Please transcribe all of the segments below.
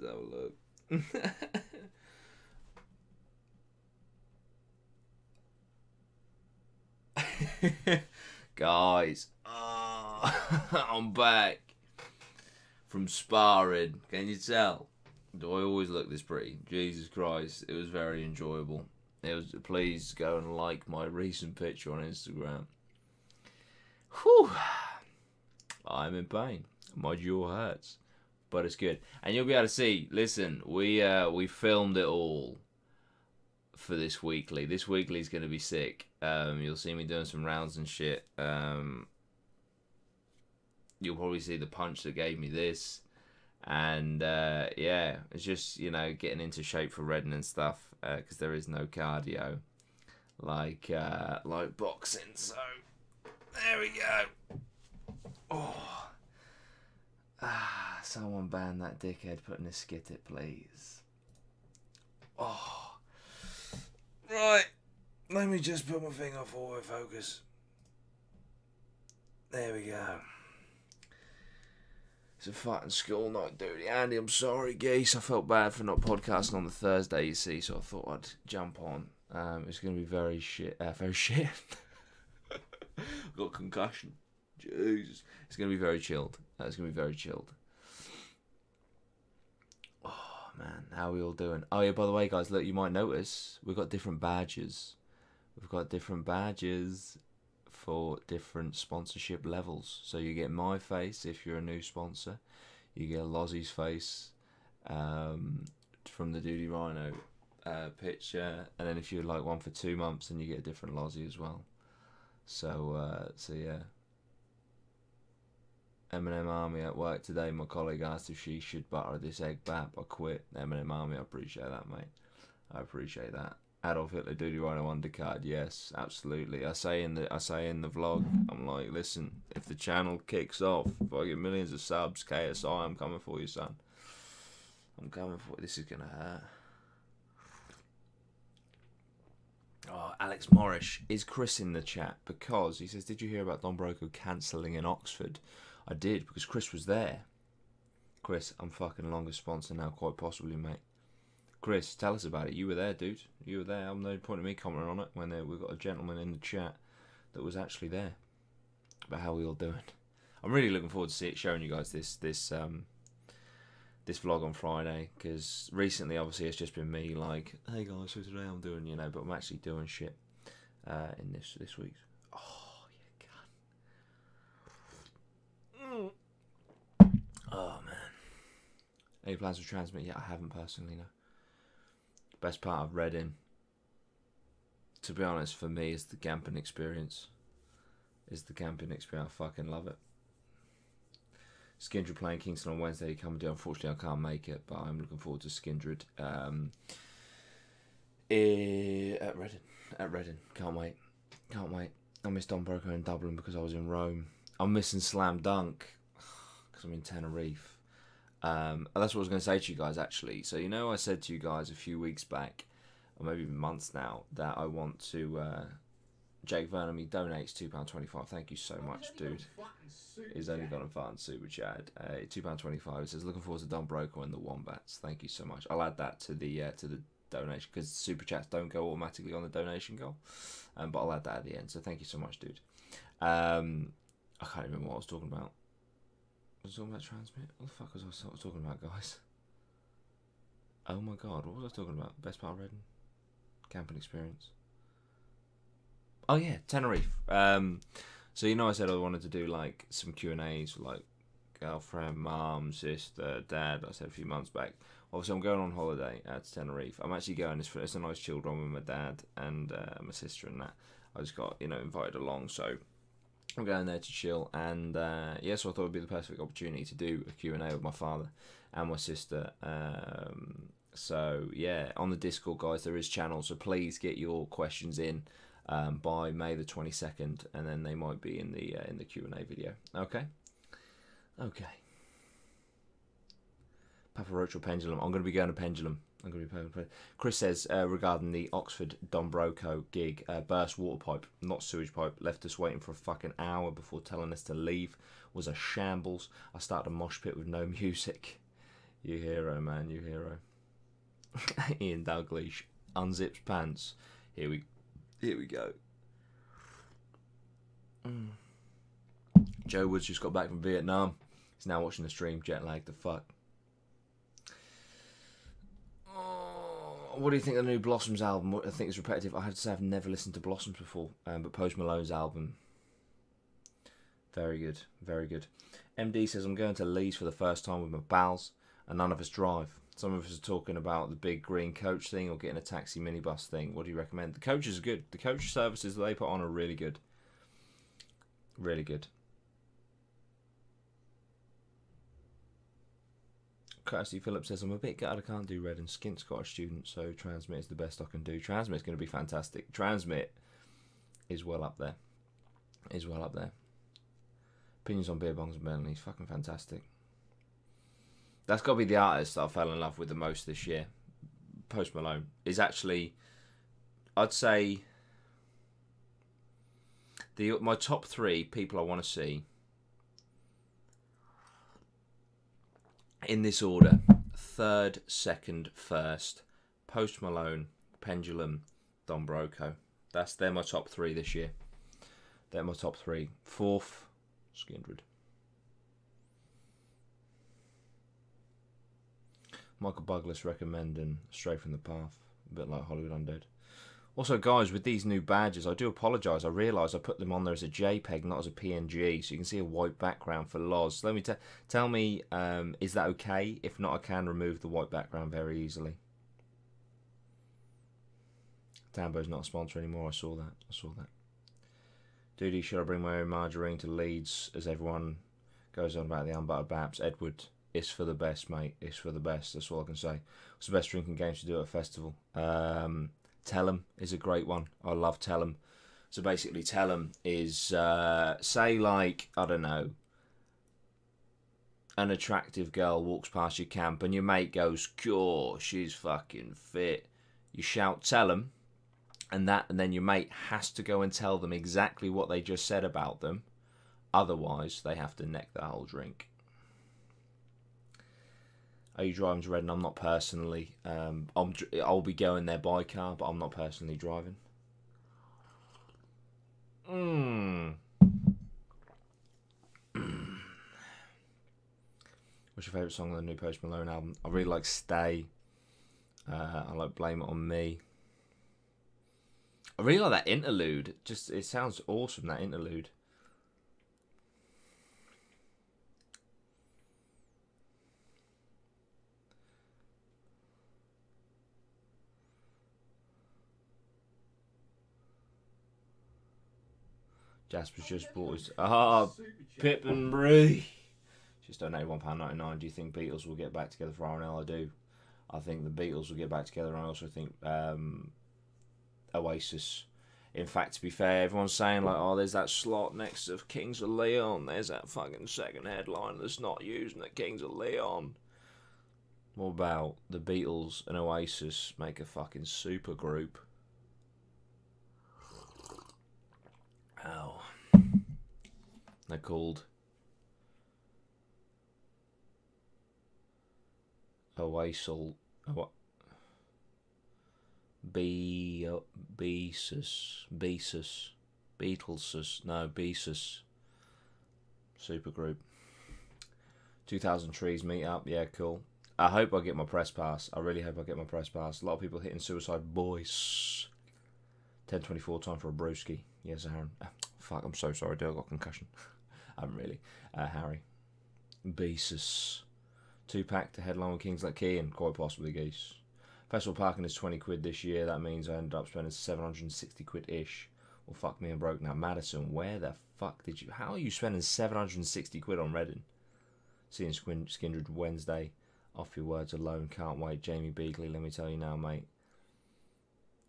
have a look. Guys, I'm back from sparring. Can you tell? Do I always look this pretty? Jesus Christ, it was very enjoyable. It was. Please go and like my recent picture on Instagram. Whew. I'm in pain. My jaw hurts, but it's good. And you'll be able to see. Listen, we filmed it all for this weekly. This weekly is going to be sick. You'll see me doing some rounds and shit. You'll probably see the punch that gave me this. And yeah, it's just, you know, getting into shape for Reading and stuff, because there is no cardio like boxing. So there we go. Oh, someone ban that dickhead putting a skit it, please. Oh, right. Let me just put my thing off autofocus. There we go. It's a fucking school night, Dudey. Andy, I'm sorry, geese. I felt bad for not podcasting on the Thursday, you see, so I thought I'd jump on. It's going to be very shit. Very shit. I've got a concussion. Jesus. It's going to be very chilled. It's going to be very chilled. Oh, man. How are we all doing? Oh, yeah, by the way, guys, look, you might notice we've got different badges. We've got different badges for different sponsorship levels. So you get my face if you're a new sponsor. You get Lozzie's face from the Dudey Rhino picture. And then if you're like one for 2 months, then you get a different Lozzie as well. So yeah. M&M Army at work today. My colleague asked if she should butter this egg bap. I quit. M&M Army, I appreciate that, mate. I appreciate that. Adolf Hitler, Dudey Rhino undercard. Yes, absolutely. I say in the vlog, I'm like, listen, if the channel kicks off, if I get millions of subs, KSI, I'm coming for you, son. I'm coming for you. This is gonna hurt. Oh, Alex Morrish, is Chris in the chat? Because he says, did you hear about Don Broco cancelling in Oxford? I did, because Chris was there. Chris, I'm fucking longest sponsor now, quite possibly, mate. Chris, tell us about it. You were there, dude. You were there. I'm no point in me commenting on it when we've got a gentleman in the chat that was actually there. But how are we all doing? I'm really looking forward to showing you guys this vlog on Friday, because recently, obviously, it's just been me like, hey guys, so today I'm doing, you know, but I'm actually doing shit in this week's. Oh, you can. Oh man. Any plans to transmit? Yeah, I haven't personally, no. Best part of Reading, to be honest, for me, is the camping experience. I fucking love it. Skindred playing Kingston on Wednesday. Come and do. Unfortunately, I can't make it, but I'm looking forward to Skindred at Reading. Can't wait. I missed Don Broco in Dublin because I was in Rome. I'm missing Slam Dunk because I'm in Tenerife. That's what I was going to say to you guys, actually. So, you know, I said to you guys a few weeks back, or maybe even months now, that I want to... Jake Vernon, he donates £2.25. Thank you so much, dude. He's only got a fun super chat. £2.25. It says, looking forward to Don Broco and the Wombats. Thank you so much. I'll add that to the donation, because super chats don't go automatically on the donation goal. But I'll add that at the end. So thank you so much, dude. I can't remember what I was talking about. Was I talking about transmit? What the fuck was I talking about, guys? Oh my god, what was I talking about? Best part of Reading? Camping experience. Oh yeah, Tenerife. So you know I said I wanted to do like some Q&As for like girlfriend, mum, sister, dad. I said a few months back. Obviously I'm going on holiday to Tenerife. I'm actually going, it's a nice chilled one with my dad and my sister and that. I just got, you know, invited along, so I'm going there to chill, and yeah, so I thought it would be the perfect opportunity to do a Q&A with my father and my sister. So yeah, on the Discord, guys, there is channels, so please get your questions in by May the 22nd, and then they might be in the Q&A video. Okay. Papa Roach or Pendulum? I'm going to be going to Pendulum. Chris says regarding the Oxford Don Broco gig, burst water pipe, not sewage pipe, left us waiting for a fucking hour before telling us to leave. Was a shambles. I started a mosh pit with no music. You hero, man. You hero. Ian Dalglish unzips pants. Here we go. Joe Woods just got back from Vietnam. He's now watching the stream. Jet lag. The fuck. What do you think of the new Blossoms album? I think it's repetitive. I have to say I've never listened to Blossoms before, but Post Malone's album, very good, very good. MD says, I'm going to Leeds for the first time with my pals, and none of us drive. Some of us are talking about the big green coach thing or getting a taxi minibus thing. What do you recommend? The coaches are good. The coach services that they put on are really good. Really good. Kirsty Phillips says, I'm a bit gutted I can't do Reading. Skint's got a student, so Transmit is the best I can do. Transmit's going to be fantastic. Transmit is well up there. Is well up there. Opinions on beer bongs and Bentley. He's fucking fantastic. That's got to be the artist that I fell in love with the most this year. Post Malone is actually, I'd say, my top 3 people I want to see in this order: 3rd, 2nd, 1st. Post Malone, Pendulum, Don Broco. They're my top 3 this year. They're my top 3. 4th, Skindred. Michael Buglas recommending Straight from the Path, a bit like Hollywood Undead. Also, guys, with these new badges, I do apologise. I realise I put them on there as a JPEG, not as a PNG, so you can see a white background for Loz. Let me tell me, is that okay? If not, I can remove the white background very easily. Tambo's not a sponsor anymore. I saw that. I saw that. Dudey, should I bring my own margarine to Leeds as everyone goes on about the unbuttered Baps? Edward, it's for the best, mate. It's for the best. That's all I can say. What's the best drinking game to do at a festival? Tell 'em is a great one. I love Tell 'em. So basically, Tell 'em is, say, like, I don't know, an attractive girl walks past your camp and your mate goes, "Cool, she's fucking fit." You shout, "Tell 'em," and then your mate has to go and tell them exactly what they just said about them. Otherwise, they have to neck the whole drink. Are you driving to Reading? I'm not personally. I'll be going there by car, but I'm not personally driving. What's your favourite song on the new Post Malone album? I really like Stay. I like Blame It On Me. I really like that interlude. It sounds awesome, that interlude. Jasper's just bought his... Pip and Brie. Just donated £1.99. Do you think Beatles will get back together for RNL? I do. I think the Beatles will get back together, and I also think Oasis. In fact, to be fair, everyone's saying, like, oh, there's that slot next to Kings of Leon. There's that fucking second headline that's not using the Kings of Leon. What about the Beatles and Oasis make a fucking super group? Oh. They're called Oasis. Beatlesus. No, Beasus. Supergroup. 2000 Trees meet up. Yeah, cool. I hope I get my press pass. I really hope I get my press pass. A lot of people hitting Suicide Boys. 10:24, time for a brewski. Yes, Aaron. Fuck, I'm so sorry, dude. I got concussion. I haven't really. Harry. Beasus. 2-pack to headline with Kings Like Key and quite possibly Geese. Festival parking is 20 quid this year. That means I ended up spending 760 quid-ish. Well, fuck me, I'm broke now. Madison, where the fuck did you... How are you spending 760 quid on Reading? Seeing Skindred Wednesday. Off your words alone. Can't wait. Jamie Beagley, let me tell you now, mate.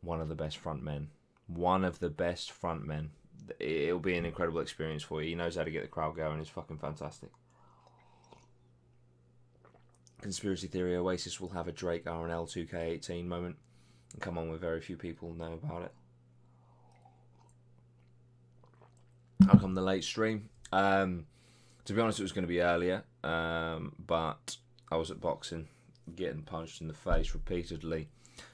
One of the best front men. One of the best front men. It'll be an incredible experience for you. He knows how to get the crowd going. It's fucking fantastic. Conspiracy theory: Oasis will have a Drake RNL 2K18 moment and come on with very few people know about it. How come the late stream? To be honest, it was going to be earlier, but I was at boxing, getting punched in the face repeatedly.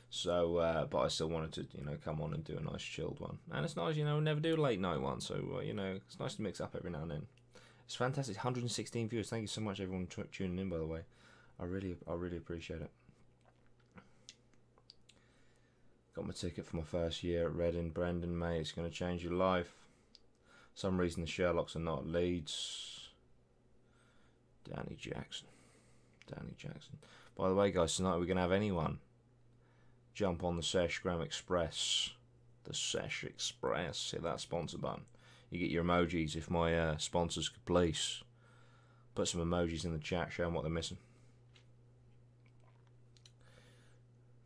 So, but I still wanted to, you know, come on and do a nice chilled one. And it's nice, you know, never do a late night one. So, you know, it's nice to mix up every now and then. It's fantastic. 116 viewers. Thank you so much, everyone, tuning in. By the way, I really appreciate it. Got my ticket for my first year at Reading. Brendan, mate, it's going to change your life. For some reason the Sherlocks are not at Leeds. Danny Jackson. By the way, guys, tonight we're going to have anyone jump on the Seshgram Express. The Sesh Express. Hit that sponsor button. You get your emojis if my sponsors could please put some emojis in the chat showing what they're missing.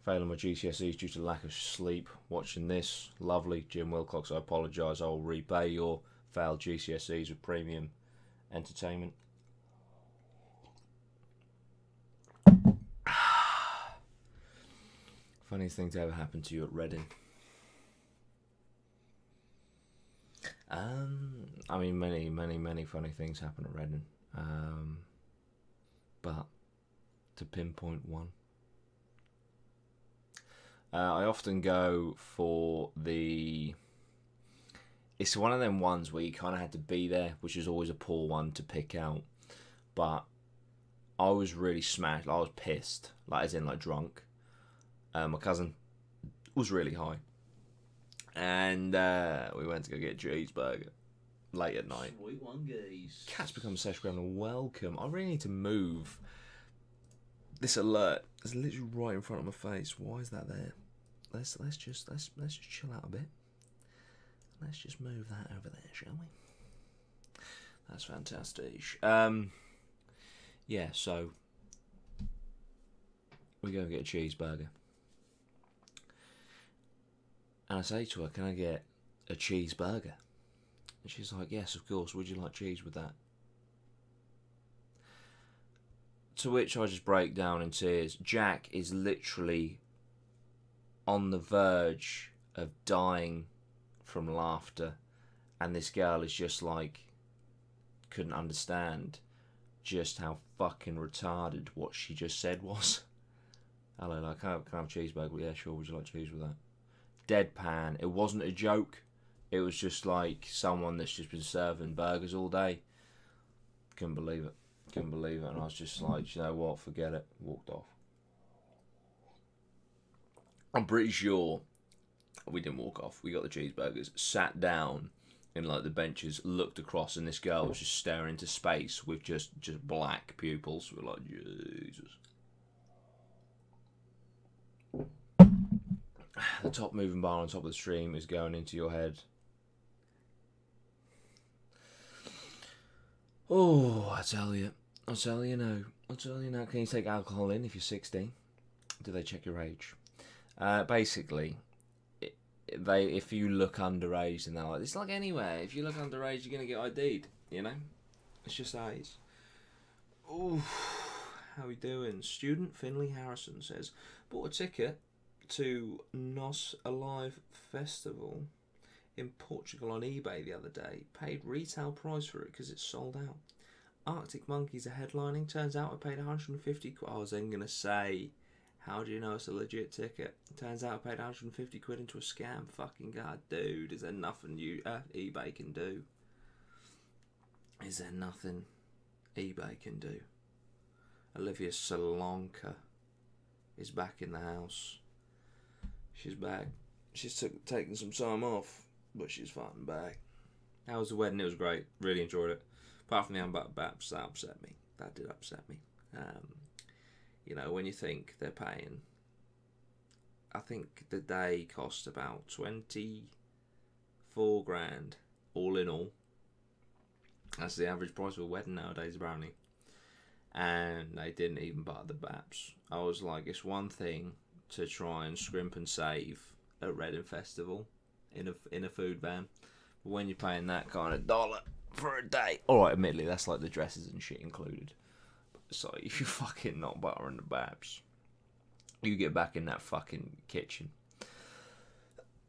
Failing my GCSEs due to lack of sleep. Watching this. Lovely. Jim Wilcox, I apologise. I will repay your failed GCSEs with premium entertainment. Funniest thing to ever happen to you at Reading? I mean, many funny things happen at Reading. But to pinpoint one, I often go for the... It's one of them ones where you kind of had to be there, which is always a poor one to pick out. But I was really smashed. I was pissed, like as in like drunk. My cousin was really high, and we went to go get a cheeseburger late at night. Sweet one, guys. Cat's become a Seshgram. Welcome. I really need to move this alert. It's literally right in front of my face. Why is that there? Let's just chill out a bit. Let's just move that over there, shall we? That's fantastic. Yeah, so we go and get a cheeseburger. And I say to her, can I get a cheeseburger? And she's like, yes, of course. Would you like cheese with that? To which I just break down in tears. Jack is literally on the verge of dying from laughter. And this girl is just like, couldn't understand just how fucking retarded what she just said was. Hello, like, can I have a cheeseburger? Well, yeah, sure. Would you like cheese with that? Deadpan. It wasn't a joke. It was just like someone that's just been serving burgers all day. Couldn't believe it. And I was just like, you know what? Forget it. Walked off. I'm pretty sure we didn't walk off. We got the cheeseburgers, sat down in like the benches, looked across, and this girl was just staring into space with just black pupils. We're like, Jesus. The top moving bar on top of the stream is going into your head. Oh, I tell you now. Can you take alcohol in if you're 16? Do they check your age? Basically, if you look underage, and they're like, it's like anywhere. If you look underage, you're gonna get ID'd. You know, it's just how it is. Oh, how we doing? Student Finley Harrison says, bought a ticket to Nos Alive Festival in Portugal on eBay the other day. Paid retail price for it because it's sold out. Arctic Monkeys are headlining. Turns out I paid 150 quid. I was then going to say, how do you know it's a legit ticket? Turns out I paid 150 quid into a scam. Fucking god, dude. Is there nothing eBay can do? Is there nothing eBay can do? Olivia Salonka is back in the house. She's back. She's taken some time off, but she's fighting back. How was the wedding? It was great. Really enjoyed it. Apart from the Baps, that upset me. That did upset me. You know, when you think they're paying, I think the day cost about 24 grand, all in all. That's the average price of a wedding nowadays, apparently. And they didn't even butter the Baps. I was like, it's one thing to try and scrimp and save at Reading Festival in a food van, but when you're paying that kind of dollar for a day, alright, admittedly that's like the dresses and shit included, so if you're fucking not buttering the Babs, you get back in that fucking kitchen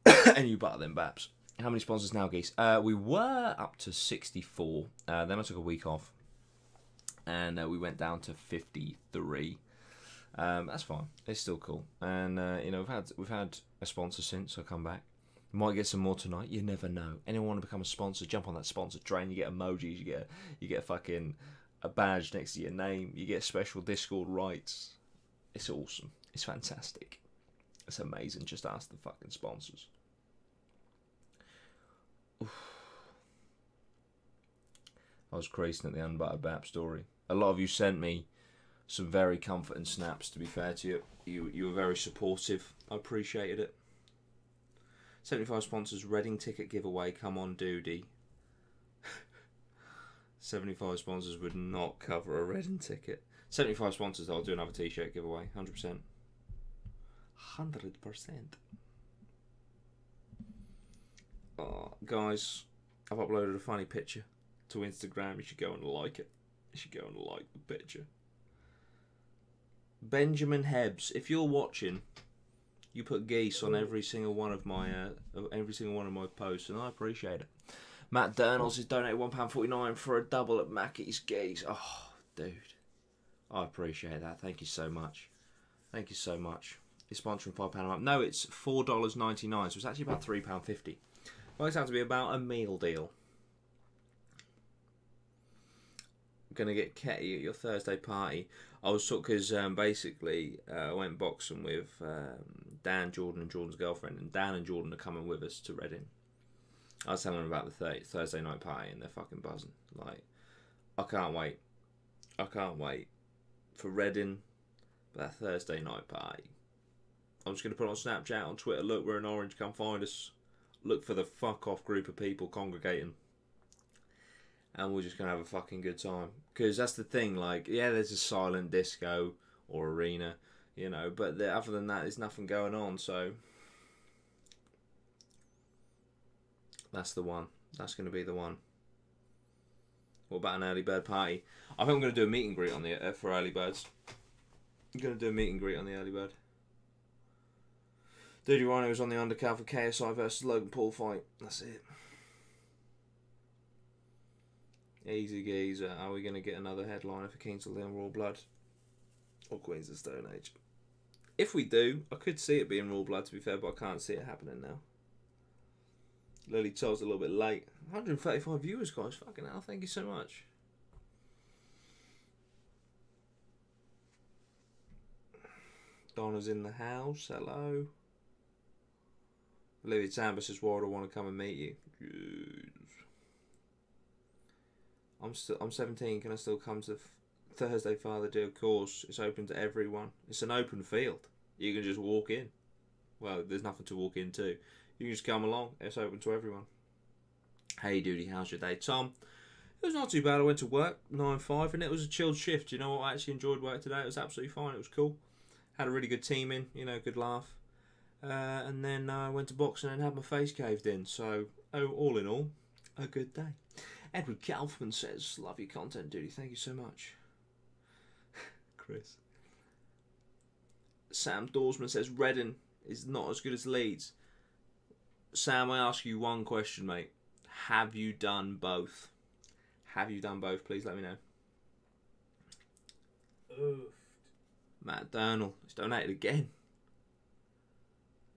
and you butter them Babs. How many sponsors now, geese? We were up to 64, then I took a week off, and we went down to 53. That's fine. It's still cool, and you know, we've had a sponsor since I come back. Might get some more tonight. You never know. Anyone want to become a sponsor? Jump on that sponsor train. You get emojis. You get fucking a badge next to your name. You get special Discord rights. It's awesome. It's fantastic. It's amazing. Just ask the fucking sponsors. Oof. I was creasing at the Unbuttered Bap story. A lot of you sent me some very comforting snaps, to be fair to you. You were very supportive. I appreciated it. 75 sponsors, Reading ticket giveaway. Come on, Dudey. 75 sponsors would not cover a Reading ticket. 75 sponsors, I'll do another t-shirt giveaway. 100%. 100%. Oh, guys, I've uploaded a funny picture to Instagram. You should go and like it. You should go and like the picture. Benjamin Hebbs, if you're watching, you put geese on every single one of my posts, and I appreciate it. Matt Durnals has donated £1.49 for a double at Mackey's Geese. Oh, dude, I appreciate that. Thank you so much. Thank you so much. You're sponsoring £5 a month. No, it's $4.99, so it's actually about £3.50. Works out to be about a meal deal. Gonna get Ketty at your Thursday party. I was talking because basically I went boxing with Dan, Jordan, and Jordan's girlfriend, and Dan and Jordan are coming with us to Reading. I was telling them about the Thursday night party, and they're fucking buzzing. Like, I can't wait. I can't wait for Reading, for that Thursday night party. I'm just gonna put on Snapchat, on Twitter. Look, we're in Orange. Come find us. Look for the fuck off group of people congregating. And we're just going to have a fucking good time. Because that's the thing, like, yeah, there's a silent disco or arena, you know, but other than that, there's nothing going on, so that's the one. That's going to be the one. What about an early bird party? I think I'm going to do a meet and greet on the for early birds. I'm going to do a meet and greet on the early bird. Dudey Rhino was on the undercard for KSI versus Logan Paul fight. That's it. Easy geezer. Are we going to get another headliner for Kingsley and Raw Blood? Or Queens of Stone Age? If we do, I could see it being Raw Blood, to be fair, but I can't see it happening now. Lily Toll's a little bit late. 135 viewers, guys. Fucking hell. Thank you so much. Donna's in the house. Hello. Olivia Tamba says, why would I want to come and meet you? Jeez. I'm 17. Can I still come to Thursday Father Day? Of course. It's open to everyone. It's an open field. You can just walk in. Well, there's nothing to walk into. You can just come along. It's open to everyone. Hey, Dudey, how's your day? Tom, it was not too bad. I went to work 9-5 and it was a chilled shift. You know what? I actually enjoyed work today. It was absolutely fine. It was cool. Had a really good team in. You know, good laugh. And then I went to boxing and had my face caved in. So, all in all, a good day. Edward Kaufman says, love your content, Dudey. Thank you so much. Chris. Sam Dorsman says, Reading is not as good as Leeds. Sam, I ask you one question, mate. Have you done both? Have you done both? Please let me know. Oof. Matt Durnall. He's donated again.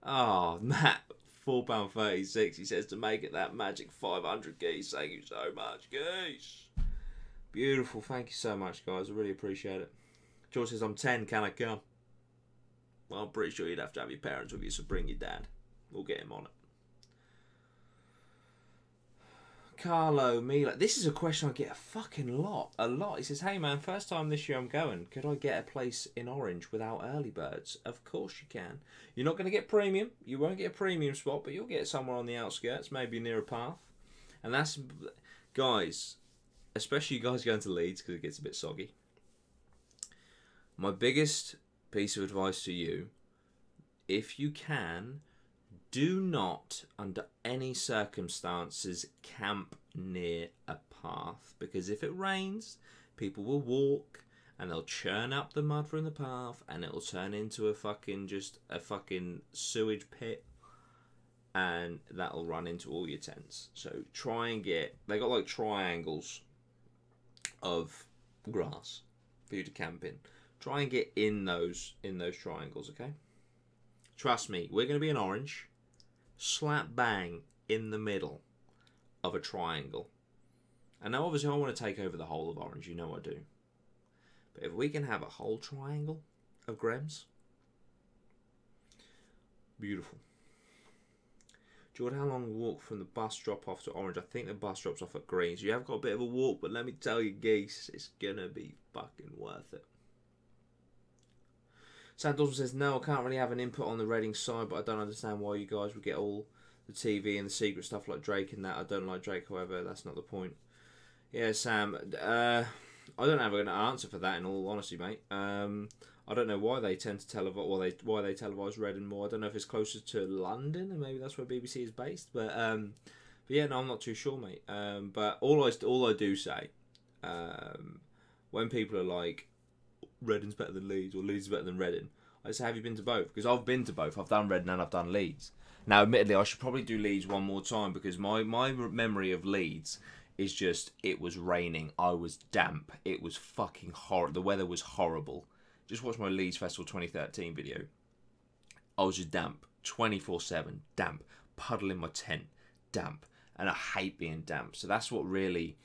Oh, Matt. £4.36. He says to make it that magic 500 geese. Thank you so much, geese. Beautiful. Thank you so much, guys. I really appreciate it. George says, I'm 10. Can I come? Well, I'm pretty sure you'd have to have your parents with you, so bring your dad. We'll get him on it. Carlo Mila. This is a question I get a fucking lot. A lot. He says, hey man, first time this year I'm going. Could I get a place in Orange without early birds? Of course you can. You're not going to get premium. You won't get a premium spot, but you'll get somewhere on the outskirts, maybe near a path. And that's, guys, especially you guys going to Leeds because it gets a bit soggy. My biggest piece of advice to you, if you can, do not, under any circumstances, camp near a path. Because if it rains, people will walk and they'll churn up the mud from the path and it'll turn into a fucking sewage pit. And that'll run into all your tents. So try and get, they got like triangles of grass for you to camp in. Try and get in those triangles, okay? Trust me, we're going to be in orange, slap bang in the middle of a triangle. And now obviously I want to take over the whole of orange, you know I do. But if we can have a whole triangle of Grems, beautiful. Jordan, how long a walk from the bus drop off to orange? I think the bus drops off at green, so you have got a bit of a walk, but let me tell you, geese, it's gonna be fucking worth it. Sam Dawson says, no, I can't really have an input on the Reading side, but I don't understand why you guys would get all the TV and the secret stuff like Drake and that. I don't like Drake, however, that's not the point. Yeah, Sam, I don't have an answer for that, in all honesty, mate. I don't know why they tend to televise, why they televise Reading more. I don't know if it's closer to London and maybe that's where BBC is based. But yeah, no, I'm not too sure, mate. But all I do say, when people are like, Reading's better than Leeds or Leeds is better than Reading, I say, have you been to both? Because I've been to both. I've done Reading and I've done Leeds. Now, admittedly, I should probably do Leeds one more time because my memory of Leeds is just, it was raining. I was damp. It was fucking horrible. The weather was horrible. Just watch my Leeds Festival 2013 video. I was just damp. 24/7. Damp. Puddle in my tent. Damp. And I hate being damp. So that's what really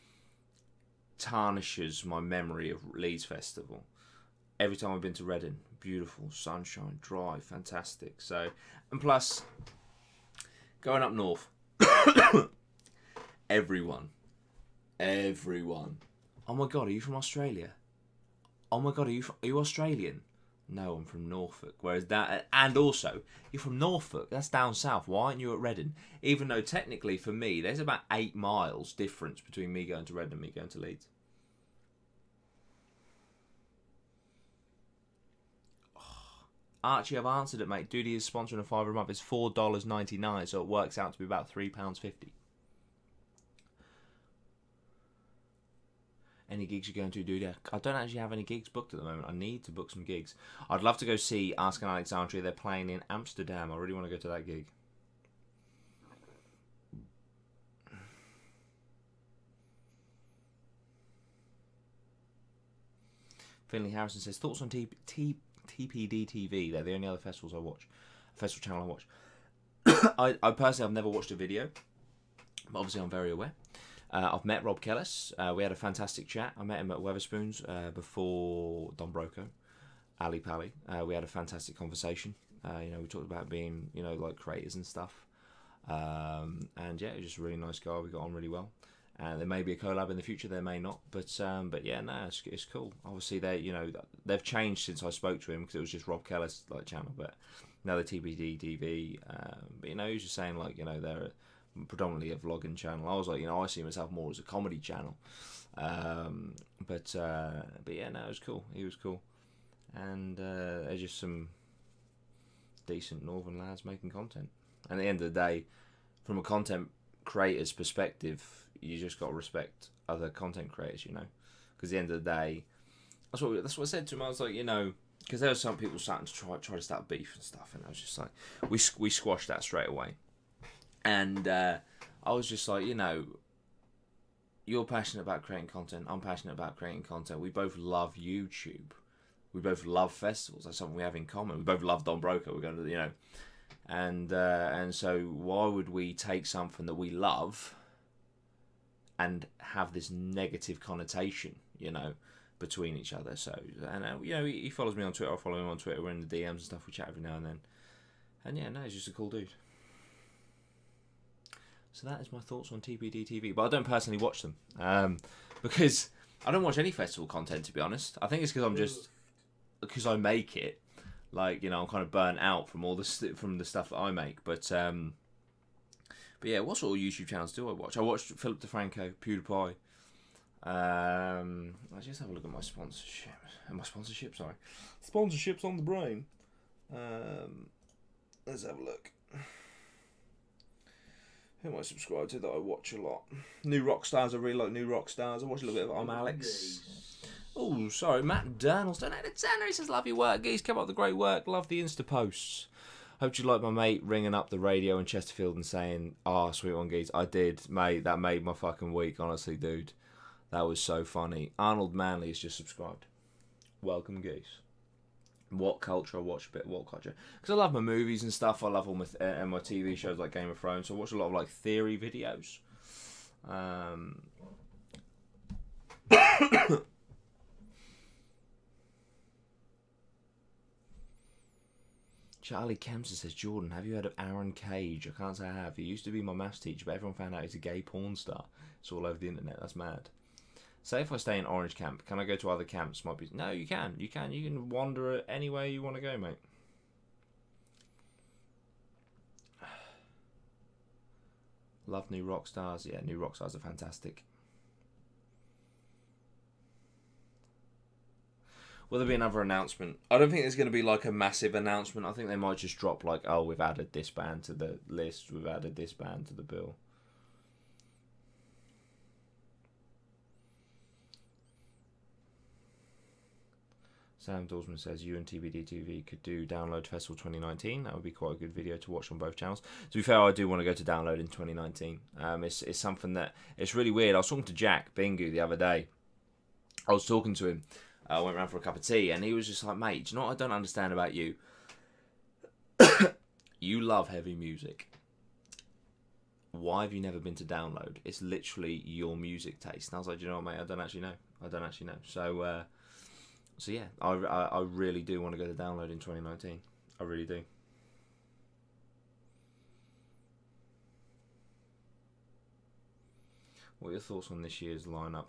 tarnishes my memory of Leeds Festival. Every time I've been to Reading, beautiful, sunshine, dry, fantastic. So, and plus, going up north, everyone. Oh my God, are you from Australia? Oh my God, are you Australian? No, I'm from Norfolk. Whereas that, and also, you're from Norfolk. That's down south. Why aren't you at Reading? Even though technically, for me, there's about 8 miles difference between me going to Reading and me going to Leeds. Archie, I've answered it, mate. Dudey is sponsoring a $5 a month. It's $4.99, so it works out to be about £3.50. Any gigs you're going to, Dudey? I don't actually have any gigs booked at the moment. I need to book some gigs. I'd love to go see Asking Alexandria. They're playing in Amsterdam. I really want to go to that gig. Finley Harrison says, thoughts on TPD TV. They're the only other festivals I watch. Festival channel I watch. I personally have never watched a video, but obviously I'm very aware. I've met Rob Kellis. We had a fantastic chat. I met him at Wetherspoons before Don Broco, Ali Pally. We had a fantastic conversation. You know, we talked about being, you know, like creators and stuff. And yeah, he was just a really nice guy. We got on really well. There may be a collab in the future. There may not. But yeah, no, it's cool. Obviously, they've changed since I spoke to him because it was just Rob Kellis like channel, but now the TPD TV. But you know, he was just saying like, you know, they're predominantly a vlogging channel. I was like, you know, I see myself more as a comedy channel. But yeah, no, it was cool. He was cool, and they're just some decent northern lads making content. And at the end of the day, from a content creator's perspective, you just got to respect other content creators, you know, because at the end of the day, that's what I said to him. I was like, you know, because there were some people starting to try to start beef and stuff, and I was just like, we squashed that straight away. And I was just like, you know, you're passionate about creating content. I'm passionate about creating content. We both love YouTube. We both love festivals. That's something we have in common. We both love Don Broco. We're going to, you know, and so why would we take something that we love and have this negative connotation, you know, between each other? So, and you know, he follows me on Twitter. I follow him on Twitter. We're in the DMs and stuff. We chat every now and then. And yeah, no, he's just a cool dude. So that is my thoughts on TPD TV. But I don't personally watch them because I don't watch any festival content, to be honest. I think it's because I make it. Like, you know, I'm kind of burnt out from all the stuff that I make. But yeah, what sort of YouTube channels do I watch? I watched Philip DeFranco, PewDiePie. I just have a look at my sponsorship. Sorry, sponsorships on the brain. Let's have a look. Who am I subscribed to that I watch a lot? New Rockstars. I really like New Rockstars. I watch a little bit of I'm Alex. Oh, sorry, Matt Durnall's done it. He says, love your work, geese. Keep up the great work. Love the Insta posts. Hope you like my mate ringing up the radio in Chesterfield and saying, sweet one, geese. I did, mate. That made my fucking week, honestly, dude. That was so funny. Arnold Manley has just subscribed. Welcome, Goose. What culture I watch a bit? What culture? Because I love my movies and stuff. I love all my my TV shows like Game of Thrones. So I watch a lot of like theory videos. Charlie Kempster says, Jordan, have you heard of Aaron Cage? I can't say I have. He used to be my maths teacher, but everyone found out he's a gay porn star. It's all over the internet. That's mad. Say if I stay in Orange Camp, can I go to other camps? Might be. No, you can. You can. You can wander anywhere you want to go, mate. Love new rock stars. Yeah, new rock stars are fantastic. Will there be another announcement? I don't think there's going to be like a massive announcement. I think they might just drop like, oh, we've added this band to the list. We've added this band to the bill. Sam Dawsman says, you and TBD TV could do Download Festival 2019. That would be quite a good video to watch on both channels. To be fair, I do want to go to Download in 2019. It's something that, it's really weird. I was talking to Jack Bingu the other day. I was talking to him. I went round for a cup of tea, and he was just like, mate, do you know what I don't understand about you? You love heavy music. Why have you never been to Download? It's literally your music taste. And I was like, do you know what, mate? I don't actually know. I don't actually know. So yeah, I really do want to go to Download in 2019. I really do. What are your thoughts on this year's lineup?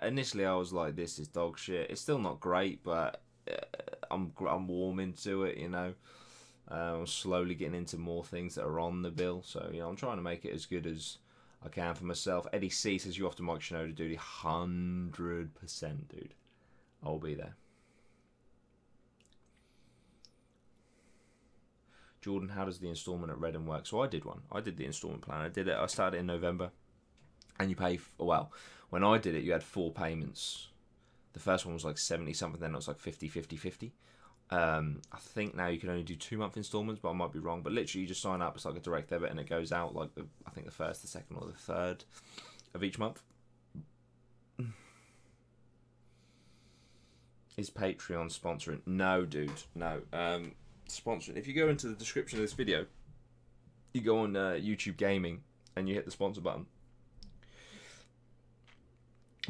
Initially, I was like, "This is dog shit." It's still not great, but I'm warming to it. You know, I'm slowly getting into more things that are on the bill. So you know, I'm trying to make it as good as I can for myself. Eddie C says, "You off to Mike Shinoda, Dudey? 100%, dude. I'll be there." Jordan, how does the instalment at Reading work? So I did one. I did the instalment plan. I started in November. And you pay, well, when I did it, you had 4 payments. The first one was like 70 something, then it was like 50, 50, 50. I think now you can only do 2-month installments, but I might be wrong. But literally, you just sign up, it's like a direct debit, and it goes out like, I think the 1st, the 2nd, or the 3rd of each month. Is Patreon sponsoring? No, dude, no. Sponsoring. If you go into the description of this video, you go on YouTube Gaming, and you hit the sponsor button.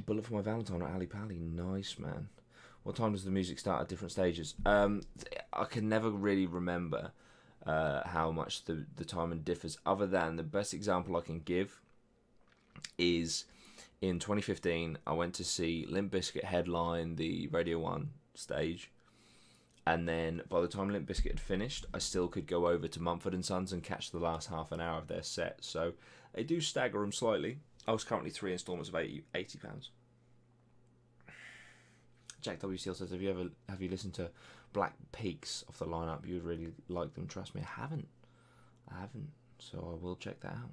Bullet for my Valentine or Ali Pally. Nice, man. What time does the music start at different stages? I can never really remember how much the timing differs, other than the best example I can give is in 2015, I went to see Limp Bizkit headline the Radio 1 stage, and then by the time Limp Bizkit had finished, I still could go over to Mumford & Sons and catch the last half an hour of their set, so they do stagger them slightly. I was currently 3 instalments of £80. Jack W. Steele says, have you listened to Black Peaks off the lineup? You would really like them. Trust me, I haven't. So I will check that out.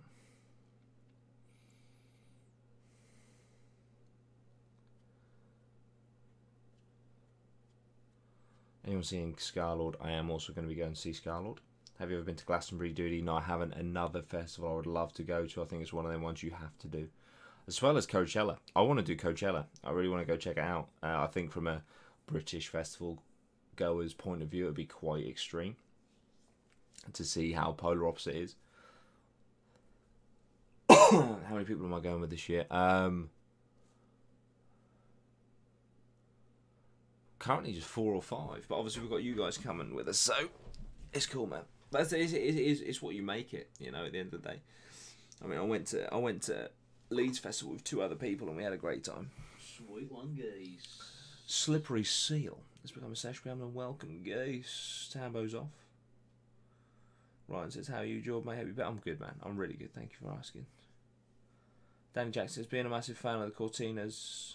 Anyone seeing Scarlord? I am also going to be going to see Scarlord. Have you ever been to Glastonbury, Dudey? No, I haven't. Another festival I would love to go to. I think it's one of them ones you have to do. As well as Coachella. I want to do Coachella. I really want to go check it out. I think from a British festival goer's point of view, it would be quite extreme to see how polar opposite is. How many people am I going with this year? Currently just 4 or 5. But obviously we've got you guys coming with us. So it's cool, man. It's what you make it, you know, at the end of the day. I mean, I went to Leeds Festival with 2 other people and we had a great time. Sweet one, guys. Slippery Seal has become a session. And welcome, guys. Tambo's off. Ryan says, how are you, Jordan? Mate, hope you I'm good, man. I'm really good. Thank you for asking. Danny Jackson says, being a massive fan of the Cortinas,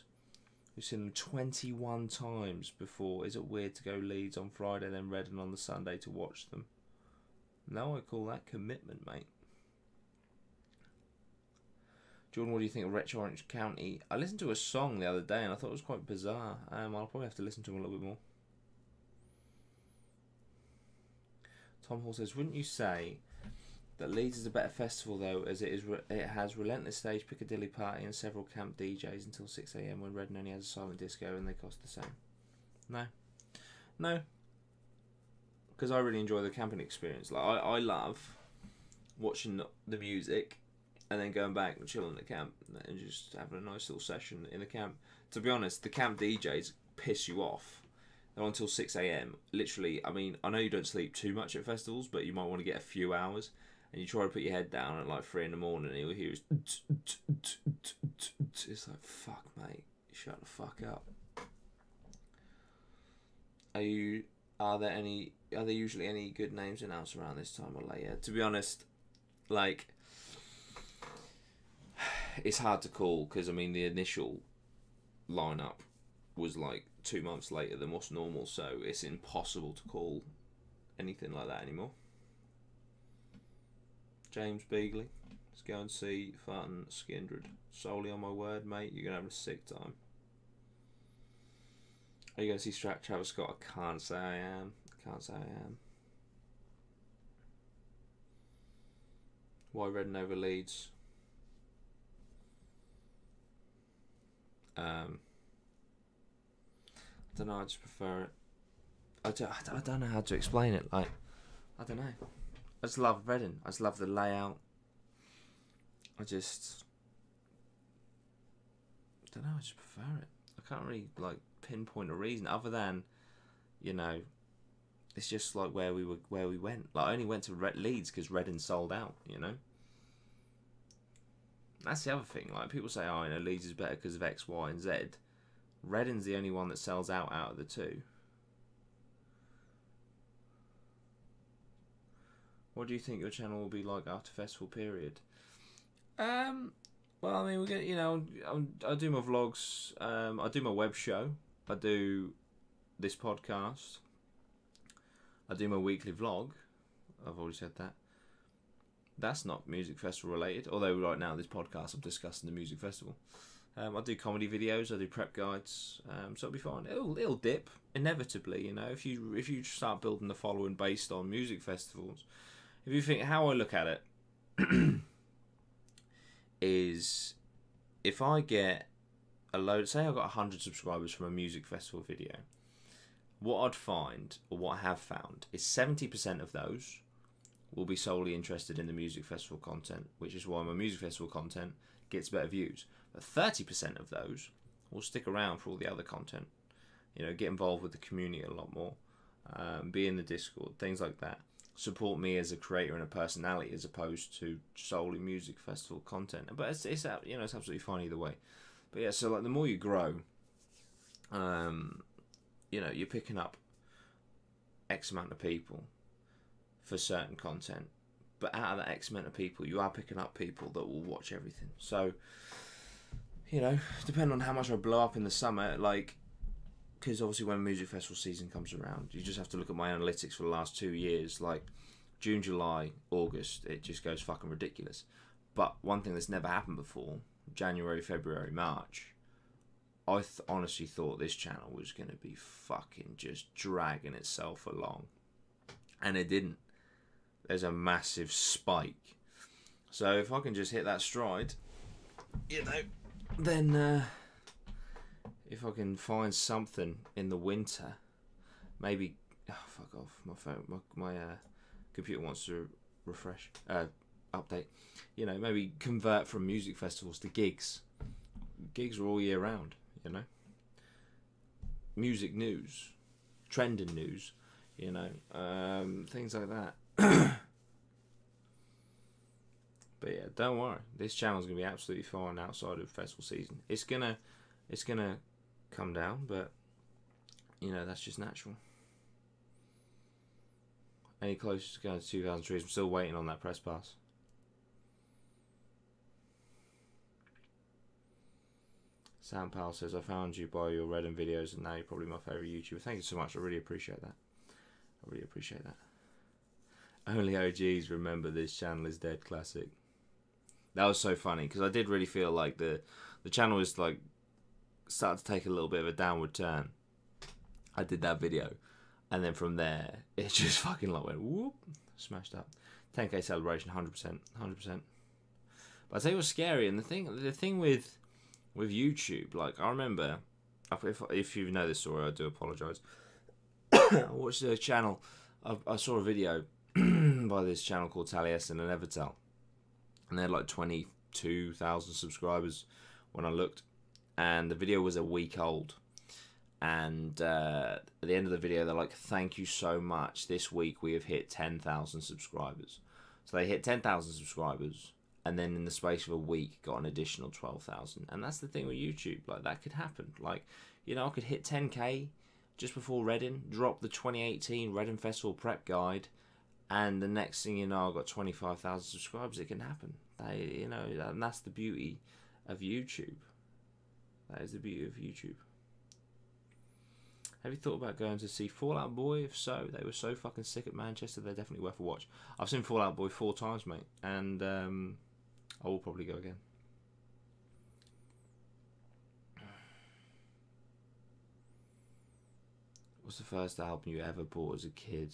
we've seen them 21 times before. Is it weird to go Leeds on Friday, then Reading on the Sunday to watch them? No, I call that commitment, mate. Jordan, what do you think of Retro Orange County? I listened to a song the other day and I thought it was quite bizarre. I'll probably have to listen to him a little bit more. Tom Hall says, wouldn't you say That Leeds is a better festival though, as it has relentless stage Piccadilly party and several camp DJs until 6 a.m. when Reading only has a silent disco and they cost the same. No, because I really enjoy the camping experience. Like I love watching the music and then going back and chilling at the camp and just having a nice little session in the camp. To be honest, the camp DJs piss you off. They're on until 6 a.m. Literally, I mean, I know you don't sleep too much at festivals, but you might want to get a few hours. And you try to put your head down at like 3 in the morning and you'll hear it's like, fuck mate, shut the fuck up. Are there usually any good names announced around this time or later? To be honest, like, it's hard to call because I mean the initial lineup was like 2 months later than what's normal, so it's impossible to call anything like that anymore. James Beagley, let's go and see Farton Skindred. Solely on my word, mate, you're gonna have a sick time. Are you going to see Travis Scott? I can't say I am. Why Reading over Leeds? I don't know, I just prefer it. I don't know how to explain it. Like, I don't know. I just love Reading. I just love the layout. I don't know, I just prefer it. I can't really, like, pinpoint a reason other than, you know, it's just like where we went. Like, I only went to Leeds because Reading sold out, you know. That's the other thing. Like, people say, oh, you know, Leeds is better because of X, Y, and Z. Reading's the only one that sells out of the two. What do you think your channel will be like after festival period? Well, I mean, we get, you know, I do my vlogs. I do my web show. I do this podcast. I do my weekly vlog. I've already said that. That's not music festival related. Although right now this podcast I'm discussing the music festival. I do comedy videos. I do prep guides. So it'll be fine. It'll dip inevitably. You know, if you start building the following based on music festivals. If you think how I look at it is if I get a load, say I've got 100 subscribers from a music festival video, what I'd find, or what I have found, is 70% of those will be solely interested in the music festival content, which is why my music festival content gets better views. But 30% of those will stick around for all the other content. You know, get involved with the community a lot more, be in the Discord, things like that. Support me as a creator and a personality as opposed to solely music festival content. But it's you know, it's absolutely fine either way. But yeah, so like the more you grow, you know, you're picking up X amount of people for certain content. But out of that X amount of people, you are picking up people that will watch everything. So, you know, depending on how much I blow up in the summer, like, because obviously when music festival season comes around, you just have to look at my analytics for the last 2 years. Like, June, July, August, it just goes fucking ridiculous. But one thing that's never happened before, January, February, March, I honestly thought this channel was going to be fucking just dragging itself along. And it didn't. There's a massive spike. So if I can just hit that stride, you know, then if I can find something in the winter, maybe, oh, fuck off, my phone, my computer wants to refresh, update, you know, maybe convert from music festivals to gigs. Gigs are all year round, you know. Music news, trending news, you know, things like that. But yeah, don't worry, this channel's gonna be absolutely fine outside of festival season. It's gonna come down, but you know, that's just natural. Any closer to going to 2,000 trees? I'm still waiting on that press pass. Sam Powell says, I found you by your Reading videos and now you're probably my favourite YouTuber. Thank you so much, I really appreciate that. I really appreciate that. Only OGs remember this channel is dead classic. That was so funny because I did really feel like the channel was like started to take a little bit of a downward turn. I did that video And then from there, it just fucking like went whoop, smashed up. 10k celebration, 100%, 100%. But I tell you what's scary, and the thing with YouTube, like I remember, if you know this story, I do apologise. I watched a channel, I saw a video by this channel called Taliesin and Evertel, and they had like 22,000 subscribers when I looked, and the video was a week old. And at the end of the video, they're like, "Thank you so much. This week we have hit 10,000 subscribers." So they hit 10,000 subscribers, and then in the space of a week, got an additional 12,000. And that's the thing with YouTube. Like that could happen. Like, you know, I could hit 10k just before Reading, drop the 2018 Reading Festival prep guide, and the next thing you know, I got 25,000 subscribers. It can happen. You know, and that's the beauty of YouTube. That is the beauty of YouTube. Have you thought about going to see Fall Out Boy? If so, they were so fucking sick at Manchester. They're definitely worth a watch. I've seen Fall Out Boy 4 times, mate, and I will probably go again. What's the first album you ever bought as a kid?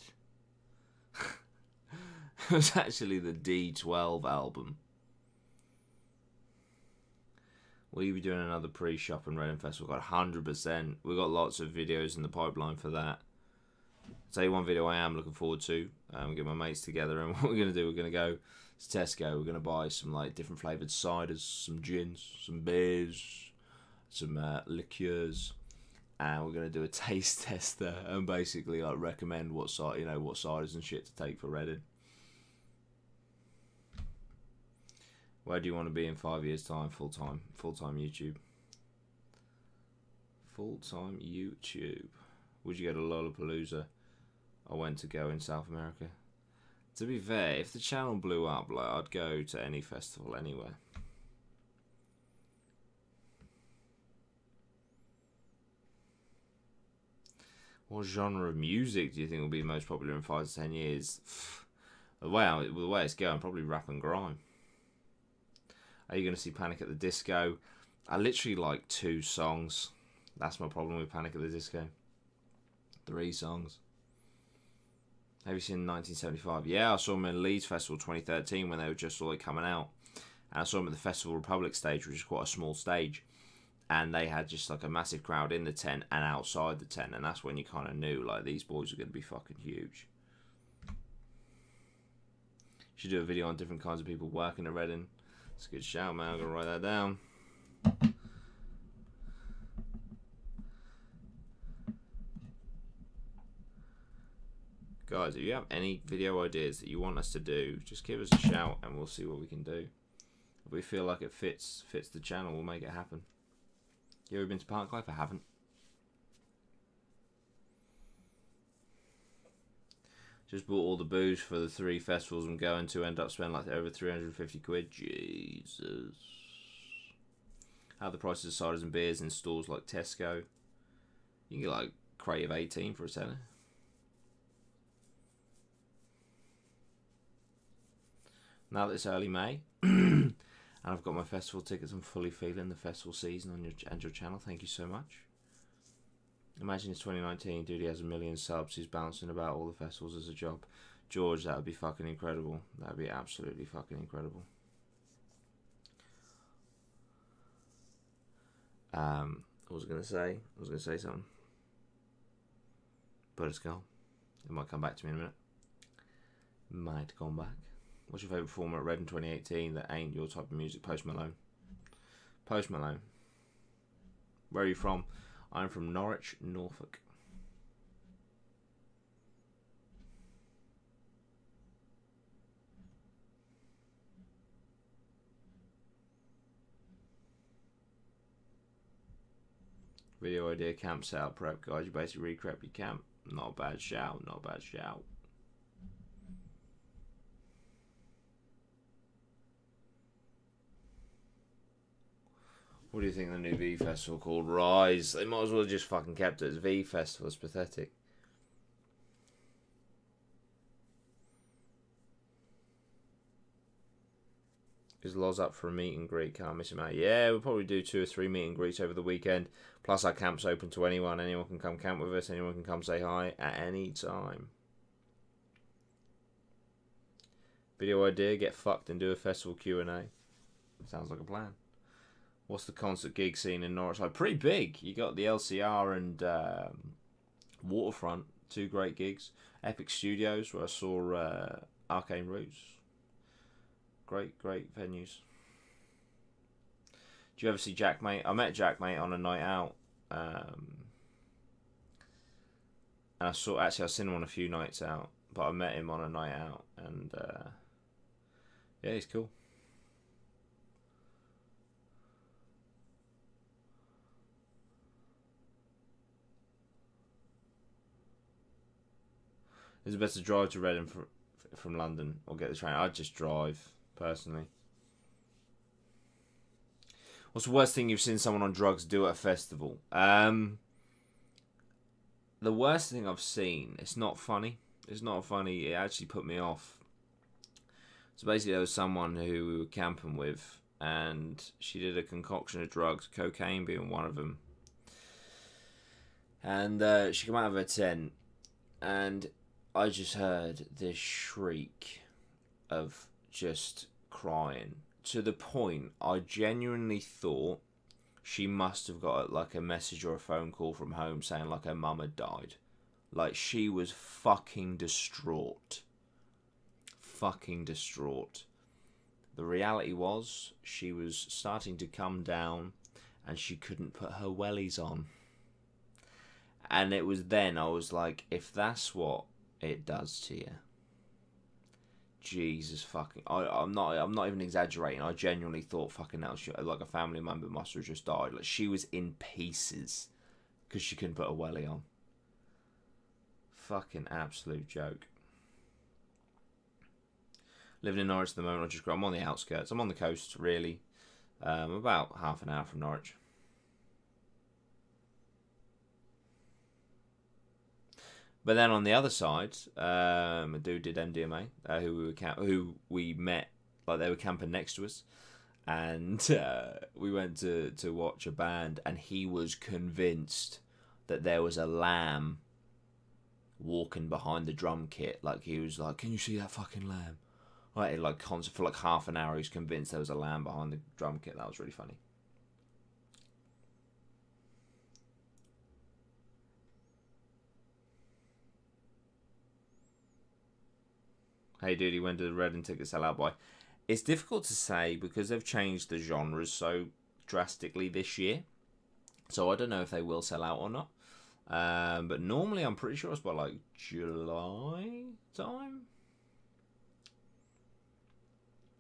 It was actually the D12 album. Will you be doing another pre-shop and Reading Festival? Got 100%. We've got lots of videos in the pipeline for that. I'll tell you one video I am looking forward to. Get my mates together, and what we're going to do, we're going to go to Tesco. We're going to buy some like different flavoured ciders, some gins, some beers, some liqueurs, and we're going to do a taste tester and basically like recommend what ciders and shit to take for Reading. Where do you want to be in 5 years' time? Full-time YouTube. Full-time YouTube. Would you go to Lollapalooza? I went to go in South America. To be fair, if the channel blew up, like I'd go to any festival anywhere. What genre of music do you think will be most popular in 5 to 10 years? The way it's going, probably rap and grime. Are you going to see Panic at the Disco? I literally like 2 songs. That's my problem with Panic at the Disco. 3 songs. Have you seen 1975? Yeah, I saw them at Leeds Festival 2013 when they were just like coming out. And I saw them at the Festival Republic stage, which is quite a small stage. And they had just like a massive crowd in the tent and outside the tent. And that's when you kind of knew like these boys are going to be fucking huge. Should do a video on different kinds of people working at Reading. It's a good shout, man. I'm going to write that down. Guys, if you have any video ideas that you want us to do, just give us a shout and we'll see what we can do. If we feel like it fits the channel, we'll make it happen. You ever been to Parklife? I haven't. Just bought all the booze for the 3 festivals I'm going to. End up spending like over 350 quid. Jesus. How are the prices of ciders and beers in stores like Tesco? You can get like a crate of 18 for a tenner. Now that it's early May, and I've got my festival tickets, I'm fully feeling the festival season on your channel. Thank you so much. Imagine it's 2019, Dudey has 1 million subs, he's bouncing about all the festivals as a job. George, that would be fucking incredible. That would be absolutely fucking incredible. What was I going to say? I was going to say something. But it's gone. It might come back to me in a minute. Might come back. What's your favourite performer at Reading 2018 that ain't your type of music? Post Malone. Post Malone. Where are you from? I'm from Norwich, Norfolk. Video idea, camp setup prep, guys. You basically recrep your camp. Not a bad shout, not a bad shout. What do you think of the new V Festival called Rise? They might as well have just fucking kept it as V Festival. It's pathetic. Is Loz up for a meet and greet? Can't miss him out. Yeah, we'll probably do 2 or 3 meet and greets over the weekend. Plus, our camp's open to anyone. Anyone can come camp with us. Anyone can come say hi at any time. Video idea, get fucked and do a festival Q&A. Sounds like a plan. What's the concert gig scene in Norwich like? Pretty big. You got the LCR and Waterfront, 2 great gigs. Epic Studios, where I saw Arcane Roots. Great venues. Do you ever see Jack Mate? I met Jack Mate on a night out. And I've seen him on a few nights out, but I met him on a night out, and yeah, he's cool. Is it better to drive to Reading from London or get the train? I'd just drive, personally. What's the worst thing you've seen someone on drugs do at a festival? The worst thing I've seen, it's not funny. It's not funny. It actually put me off. So basically there was someone who we were camping with, and she did a concoction of drugs, cocaine being one of them. And she came out of her tent, and I just heard this shriek of just crying, to the point I genuinely thought she must have got like a message or a phone call from home saying like her mum had died. Like, she was fucking distraught. Fucking distraught. The reality was she was starting to come down and she couldn't put her wellies on. And it was then I was like, if that's what it does to you, Jesus fucking... I'm not even exaggerating. I genuinely thought fucking hell, like a family member must have just died. Like, she was in pieces because she couldn't put a wellie on. Fucking absolute joke. Living in Norwich at the moment, I'm on the outskirts. I'm on the coast, really. About half an hour from Norwich. But then on the other side, a dude did MDMA, who we met, like they were camping next to us, and we went to watch a band, and he was convinced that there was a lamb walking behind the drum kit. Like, he was like, "Can you see that fucking lamb?" Like, concert for like half an hour, he was convinced there was a lamb behind the drum kit. That was really funny. Hey Dudey, when did the Reading tickets sell out by? It's difficult to say because they've changed the genres so drastically this year. So I don't know if they will sell out or not. But normally I'm pretty sure it's by like July time.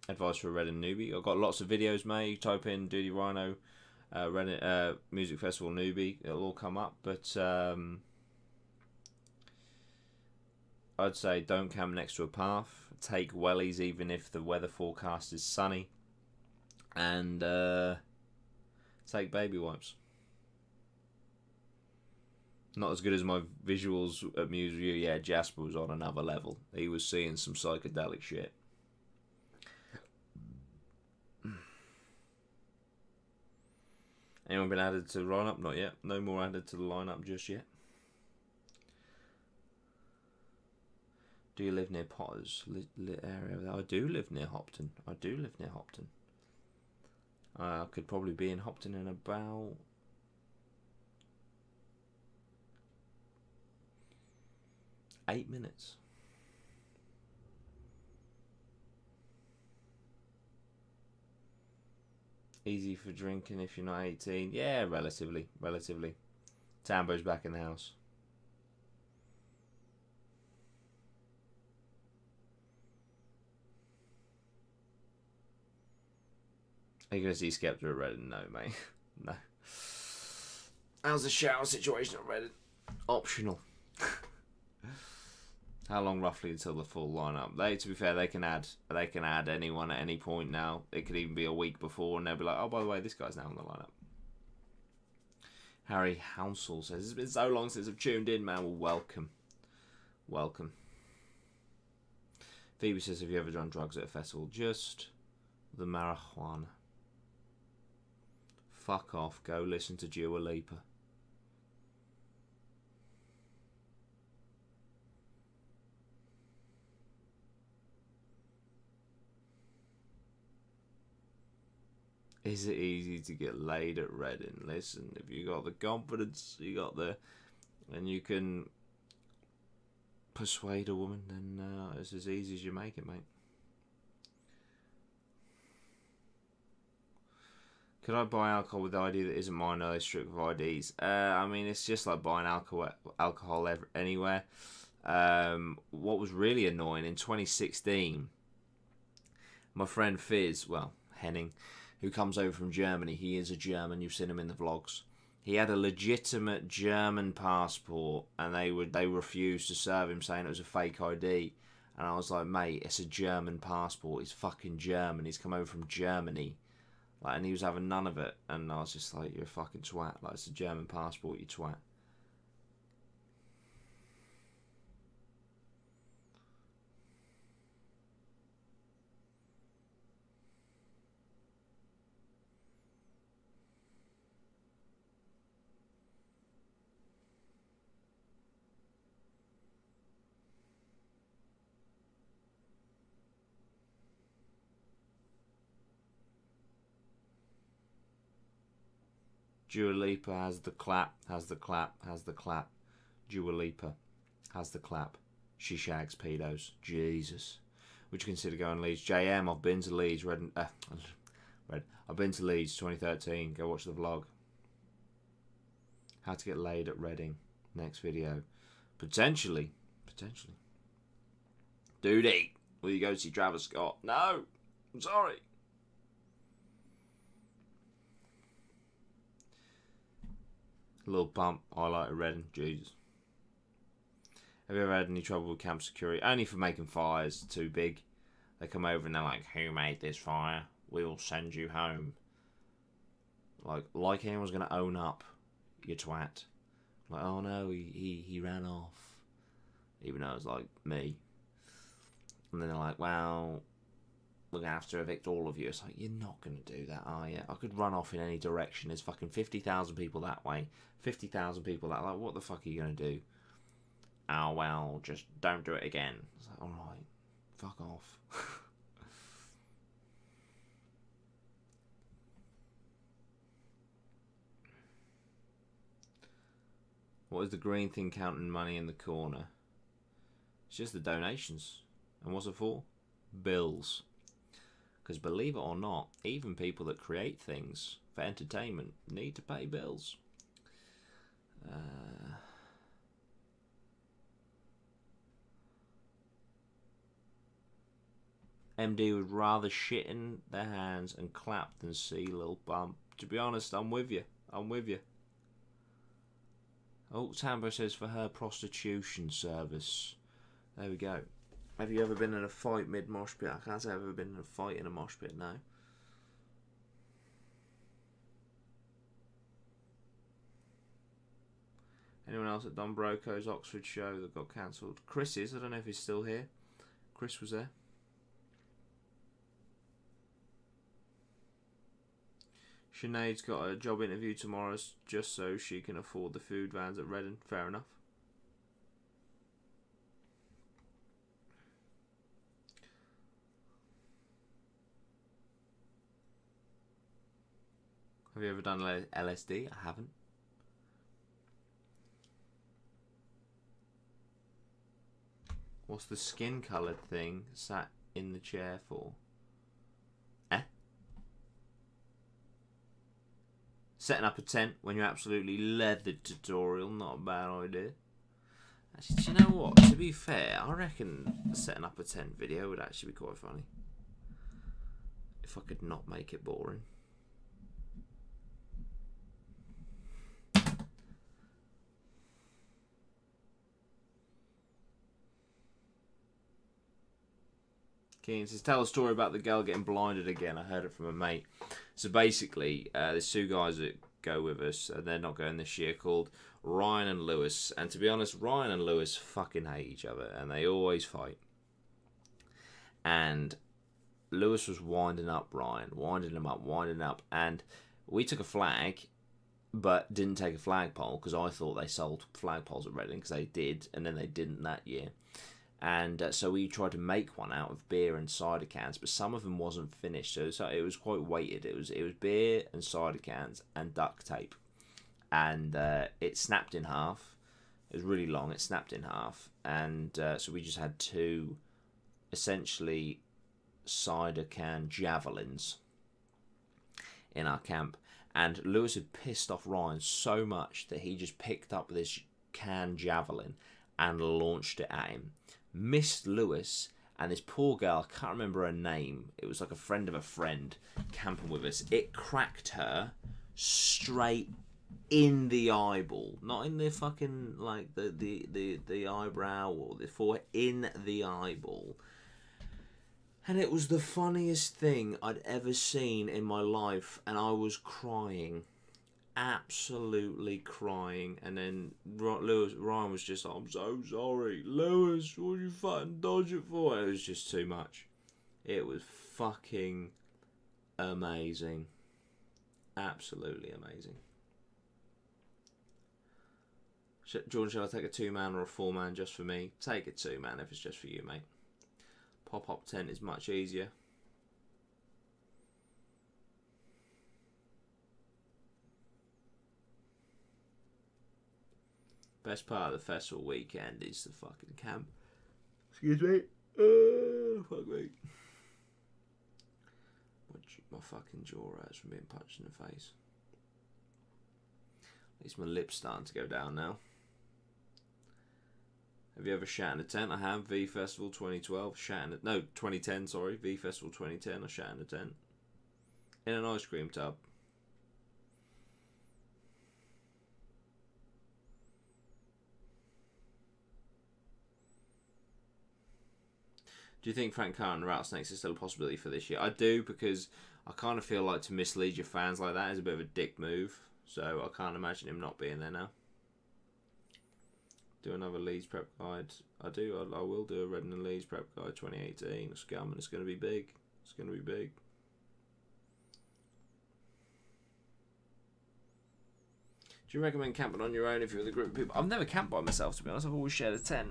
Advice for a Reading newbie. I've got lots of videos, mate. You type in Dudey Rhino, Reading Music Festival newbie. It'll all come up. But I'd say don't camp next to a path. Take wellies even if the weather forecast is sunny. And take baby wipes. Not as good as my visuals at Muse Review. Yeah, Jasper was on another level. He was seeing some psychedelic shit. Anyone been added to the lineup? Not yet. No more added to the lineup just yet. Do you live near Potter's area? I do live near Hopton. I could probably be in Hopton in about... eight minutes. Easy for drinking if you're not 18. Yeah, relatively. Tambo's back in the house. Are you going to see Skepta at Reading? No, mate. No. How's the shower situation at Reading? Optional. How long roughly until the full lineup? To be fair, they can add anyone at any point now. It could even be a week before, and they'll be like, "Oh, by the way, this guy's now on the lineup." Harry Hounsell says, "It's been so long since I've tuned in, man." Well, welcome. Phoebe says, "Have you ever done drugs at a festival?" Just the marijuana. Fuck off. Go listen to Dua Lipa. Is it easy to get laid at Reading? Listen, if you got the confidence, and you can persuade a woman, then it's as easy as you make it, mate. Could I buy alcohol with the ID that isn't mine? No, they strict with IDs. I mean, it's just like buying alcohol anywhere. What was really annoying in 2016, my friend Fizz, Henning, who comes over from Germany, he is a German, you've seen him in the vlogs. He had a legitimate German passport, and they refused to serve him, saying it was a fake ID. And I was like, mate, it's a German passport. He's fucking German. He's come over from Germany. Like, and he was having none of it. And I was just like, you're a fucking twat. Like, it's a German passport, you twat. Dua Lipa has the clap, has the clap, has the clap. Dua Lipa has the clap. She shags pedos. Jesus. Would you consider going to Leeds? JM, I've been to Leeds. I've been to Leeds 2013. Go watch the vlog. How to get laid at Reading. Next video. Potentially. Dudey, will you go see Travis Scott? No. I'm sorry. A little bump. I like a Reading. Jesus. Have you ever had any trouble with camp security? Only for making fires too big. They come over and they're like, who made this fire? We'll send you home. Like anyone's going to own up, you twat. Like, oh no, he ran off. Even though it was like me. And then they're like, well, we're going to have to evict all of you. It's like, you're not going to do that, are you? I could run off in any direction. There's fucking 50,000 people that way. 50,000 people that way. Like, what the fuck are you going to do? Oh, well, just don't do it again. It's like, alright, fuck off. What is the green thing counting money in the corner? It's just the donations. And what's it for? Bills. Because believe it or not, even people that create things for entertainment need to pay bills. MD would rather shit in their hands and clap than see Lil Bump. To be honest, I'm with you. I'm with you. Oh, Tambo says for her prostitution service. There we go. Have you ever been in a fight mid-mosh pit? I can't say I've ever been in a fight in a mosh pit, no. Anyone else at Don Broco's Oxford show that got cancelled? Chris is. I don't know if he's still here. Chris was there. Sinead's got a job interview tomorrow just so she can afford the food vans at Reading. Fair enough. Have you ever done LSD? I haven't. What's the skin coloured thing sat in the chair for? Setting up a tent when you're absolutely leathered tutorial, not a bad idea. Actually, do you know what? To be fair, I reckon setting up a tent video would actually be quite funny. If I could not make it boring. Keen says, tell a story about the girl getting blinded again. I heard it from a mate. So basically, there's two guys that go with us, and they're not going this year, called Ryan and Lewis. And to be honest, Ryan and Lewis fucking hate each other, and they always fight. And Lewis was winding up Ryan, winding him up, and we took a flag, but didn't take a flagpole because I thought they sold flagpoles at Reading, because they did, and then they didn't that year. And so we tried to make one out of beer and cider cans, but some of them wasn't finished, so it was quite weighted. It was beer and cider cans and duct tape, and it snapped in half. It was really long. It snapped in half, and so we just had two, essentially, cider can javelins in our camp. And Lewis had pissed off Ryan so much that he just picked up this can javelin and launched it at him. Missed Lewis, and this poor girl, I can't remember her name, it was like a friend of a friend camping with us. It cracked her straight in the eyeball. Not in the fucking, like, the eyebrow or the forehead, in the eyeball. And it was the funniest thing I'd ever seen in my life, and I was crying, absolutely crying. And then Ryan was just like, "I'm so sorry, Lewis, what did you fucking dodge it for?" It was just too much. It was fucking amazing, absolutely amazing. Jordan, shall I take a 2-man or a 4-man just for me? Take a 2-man if it's just for you, mate. Pop-up tent is much easier. Best part of the festival weekend is the fucking camp. Excuse me. Fuck me. My fucking jaw hurts from being punched in the face. At least my lips starting to go down now. Have you ever shat in a tent? I have. V Festival 2012. 2010, sorry. V Festival 2010. I shat in a tent. In an ice cream tub. Do you think Frank Carr and the Rattlesnakes is still a possibility for this year? I do, because I kind of feel like to mislead your fans like that is a bit of a dick move. So I can't imagine him not being there now. Do another Leeds prep guide. I will do a Reading and Leeds prep guide 2018. It's coming. It's going to be big. It's going to be big. Do you recommend camping on your own if you're with a group of people? I've never camped by myself, to be honest. I've always shared a tent.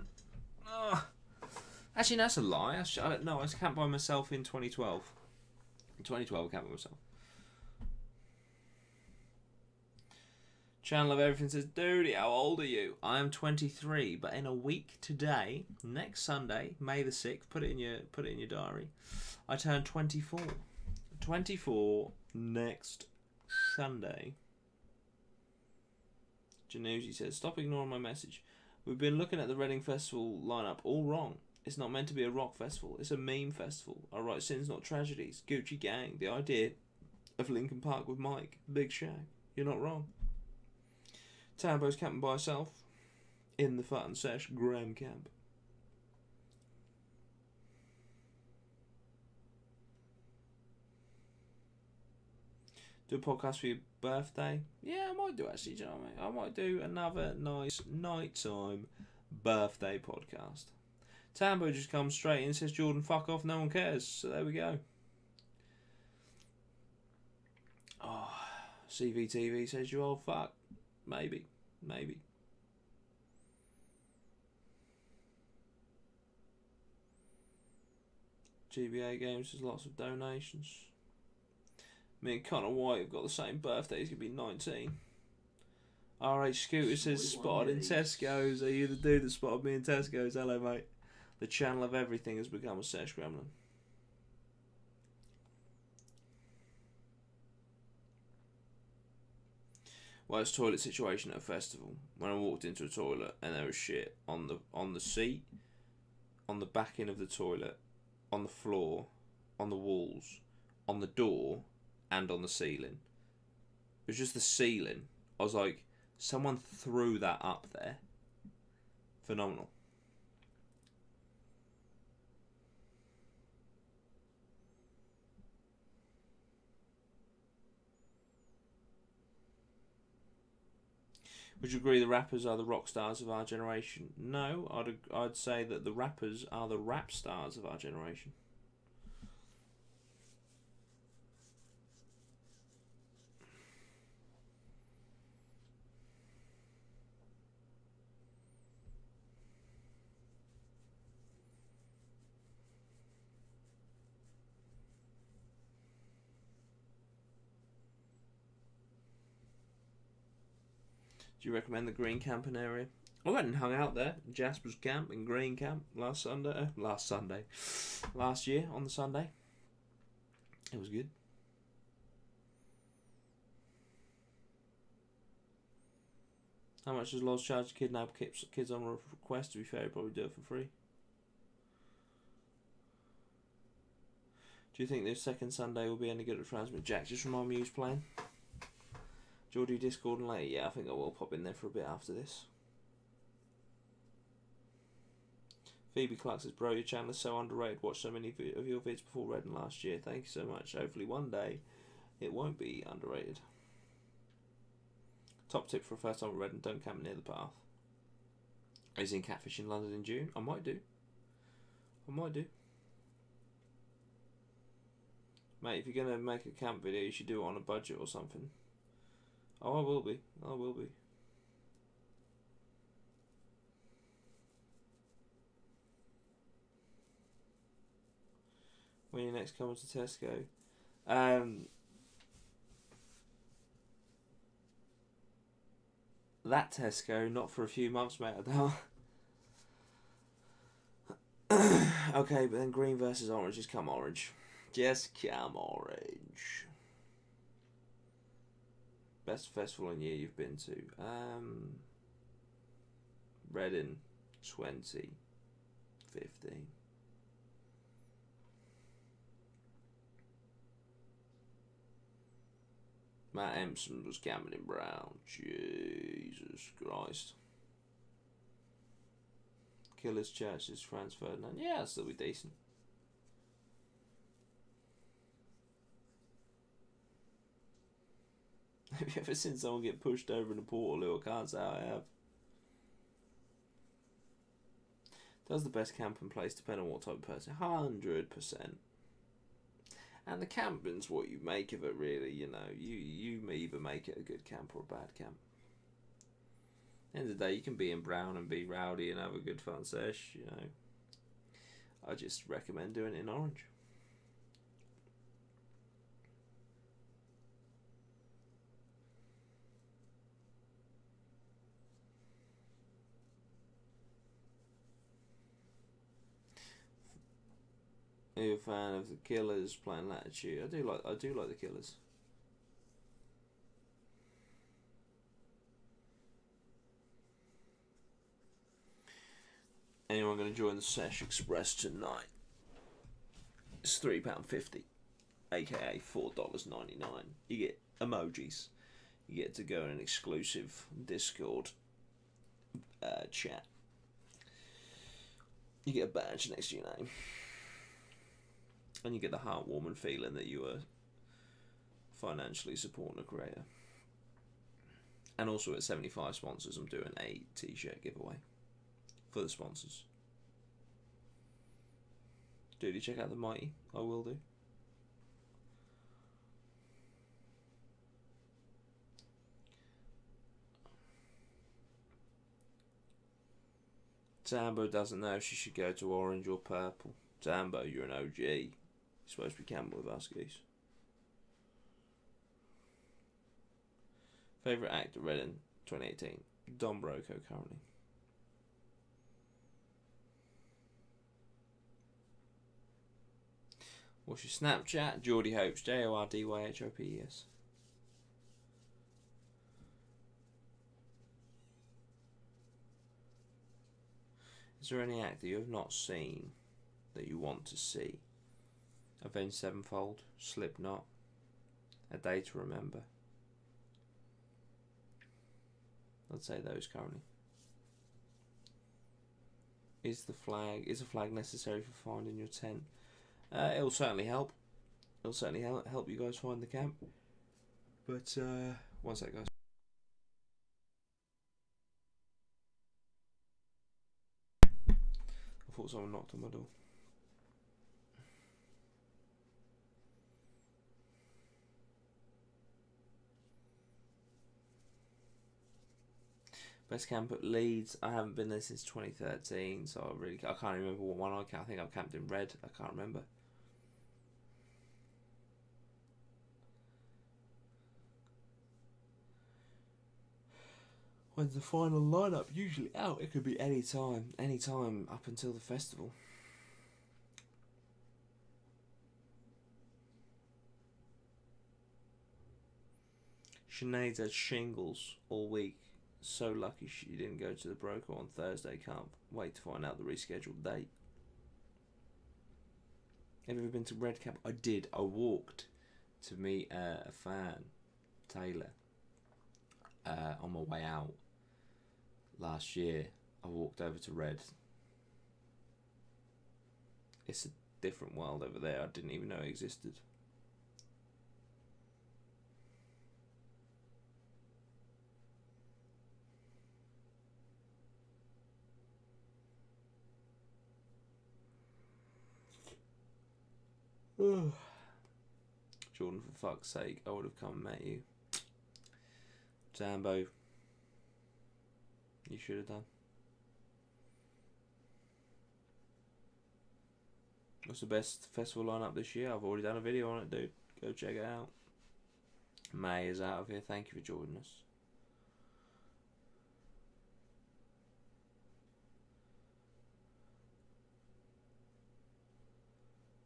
Ugh. Actually, that's a lie. I camped by myself in 2012. In 2012, I camped by myself. Channel of Everything says, Dudey, how old are you? I am 23, but in a week today, next Sunday, May the 6th, put it in your diary, I turn 24. 24 next Sunday. Januzzi says, stop ignoring my message. We've been looking at the Reading Festival lineup all wrong. It's not meant to be a rock festival. It's a meme festival. I write sins, not tragedies. Gucci Gang. The idea of Linkin Park with Mike. Big Shag. You're not wrong. Tambo's camping by herself in the Fut and Sesh Graham camp. Do a podcast for your birthday? Yeah, I might do, actually. Do you know what I mean? I might do another nice nighttime birthday podcast. Tambo just comes straight in and says, Jordan, fuck off, no one cares. So there we go. Oh, CVTV says, you old fuck. Maybe. GBA Games has lots of donations. Me and Connor White have got the same birthday. He's going to be 19. RH Scooter says, spotted in Tesco's. Are you the dude that spotted me in Tesco's? Hello, mate. The channel of everything has become a Sesh Gremlin. Worst toilet situation at a festival. When I walked into a toilet and there was shit on the seat, on the back end of the toilet, on the floor, on the walls, on the door, and on the ceiling. It was just the ceiling. I was like, someone threw that up there. Phenomenal. Would you agree the rappers are the rock stars of our generation? No, I'd say that the rappers are the rap stars of our generation. Do you recommend the Green camping area? I went and hung out there, Jasper's Camp and Green Camp last year on the Sunday. It was good. How much does Loz charge to kidnap kids on request? To be fair, he'd probably do it for free. Do you think this second Sunday will be any good at Transmit? Jack, just remind me who's playing. Geordie, Discord and later. Yeah, I think I will pop in there for a bit after this. Phoebe Clark says, bro, your channel is so underrated. Watched so many of your vids before Reading last year. Thank you so much. Hopefully one day it won't be underrated. Top tip for a first time at Reading, don't camp near the path. Is in Catfish in London in June? I might do. Mate, if you're going to make a camp video, you should do it on a budget or something. Oh, I will be. When you next come to Tesco? That Tesco, not for a few months, mate, I doubt. Okay, but then green versus orange. Just come orange. Just come orange. Best festival in year you've been to? Reading 2015. Matt Empson was camping in Brown. Jesus Christ. Killer's Church is Franz Ferdinand. Yeah, that'll still be decent. Have you ever seen someone get pushed over in a portal? I can't say I have. Does the best camping place depend on what type of person? 100%. And the camping's what you make of it, really. You know, you either make it a good camp or a bad camp. At the end of the day, you can be in Brown and be rowdy and have a good fun sesh, you know. I just recommend doing it in orange. Are you a fan of the Killers playing Latitude? I do like the Killers. Anyone going to join the Sesh Express tonight? It's £3.50, aka $4.99. You get emojis. You get to go in an exclusive Discord chat. You get a badge next to your name. And you get the heartwarming feeling that you are financially supporting a creator. And also at 75 sponsors, I'm doing a t-shirt giveaway for the sponsors. Dudey, check out the Mighty. I will do. Tambo doesn't know if she should go to orange or purple. Tambo, you're an OG. You're supposed to be camping with us, geese. Favourite actor, Reading 2018. Don Broco currently. What's your Snapchat? Geordie Hopes. JORDYHOPES. Is there any actor you have not seen that you want to see? Avenged Sevenfold, Slipknot, A Day to Remember. I'd say those currently. Is a flag necessary for finding your tent? It'll certainly help. It'll certainly help you guys find the camp. But one sec, guys. I thought someone knocked on my door. Best camp at Leeds. I haven't been there since 2013, so I can't remember what one I camped. I think I've camped in red. I can't remember. when's the final lineup usually out? It could be any time up until the festival. Sinead's had shingles all week. So lucky she didn't go to the broker on Thursday. Can't wait to find out the rescheduled date. Have you ever been to Red Cap? I did. I walked to meet a fan, Taylor, on my way out last year. I walked over to Red. It's a different world over there. I didn't even know it existed. Jordan, for fuck's sake, I would have come and met you. Zambo, you should have done. What's the best festival lineup this year? I've already done a video on it, dude. Go check it out. May is out of here. Thank you for joining us.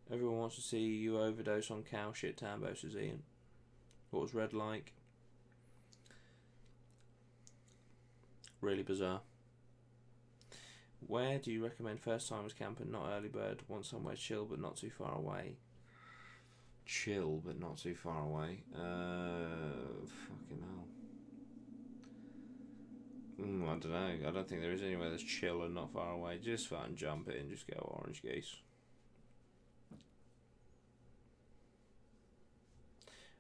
Everyone wants to see you overdose on cow shit, Tambo, says Ian. What was Red like? Really bizarre. Where do you recommend first timers camping, not early bird? Want somewhere chill but not too far away? Chill but not too far away. Fucking hell. I don't know. I don't think there is anywhere that's chill and not far away. Just fucking jump it and just go orange geese.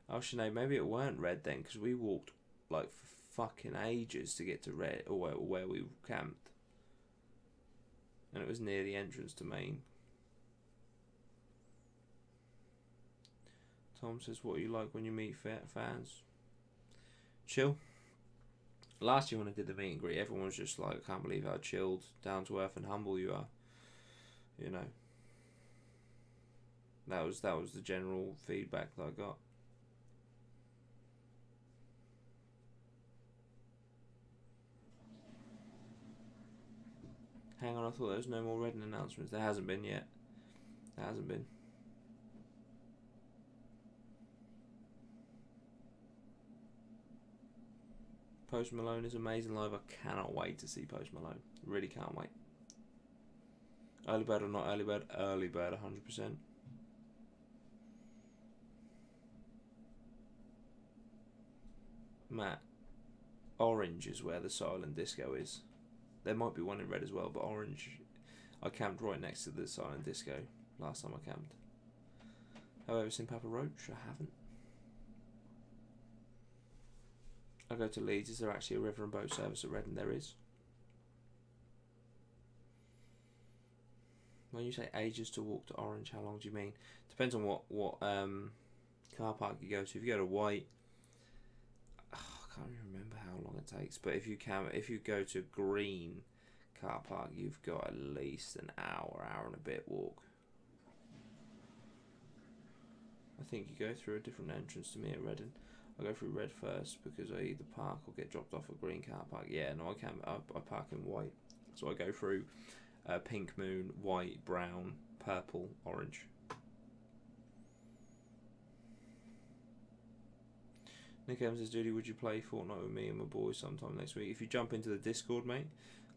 Oh, Sinead, maybe it weren't Red then, because we walked like for fucking ages to get to Red, or where we camped. And it was near the entrance to Maine. Tom says, what are you like when you meet fans? Chill. Last year when I did the meet and greet, everyone was just like, I can't believe how chilled, down to earth and humble you are. You know. That was the general feedback that I got. Hang on, I thought there was no more Reading announcements. There hasn't been yet. There hasn't been. Post Malone is amazing live. I cannot wait to see Post Malone. Really can't wait. Early bird or not early bird? Early bird, 100%. Matt, orange is where the silent disco is. There might be one in Red as well, but orange. I camped right next to the silent disco last time I camped. Have I ever seen Papa Roach? I haven't. I go to Leeds. Is there actually a river and boat service at Reading? There is. When you say ages to walk to Orange, how long do you mean? Depends on what car park you go to. If you go to White, I can't even remember how long it takes. But if you go to Green car park, you've got at least an hour and a bit walk. I think you go through a different entrance to me at Reading. I go through Red first because I either park or get dropped off at Green car park. Yeah, no, I park in White. So I go through Pink Moon, White, Brown, Purple, Orange. Nick Evans says, Dudey, would you play Fortnite with me and my boys sometime next week? If you jump into the Discord, mate,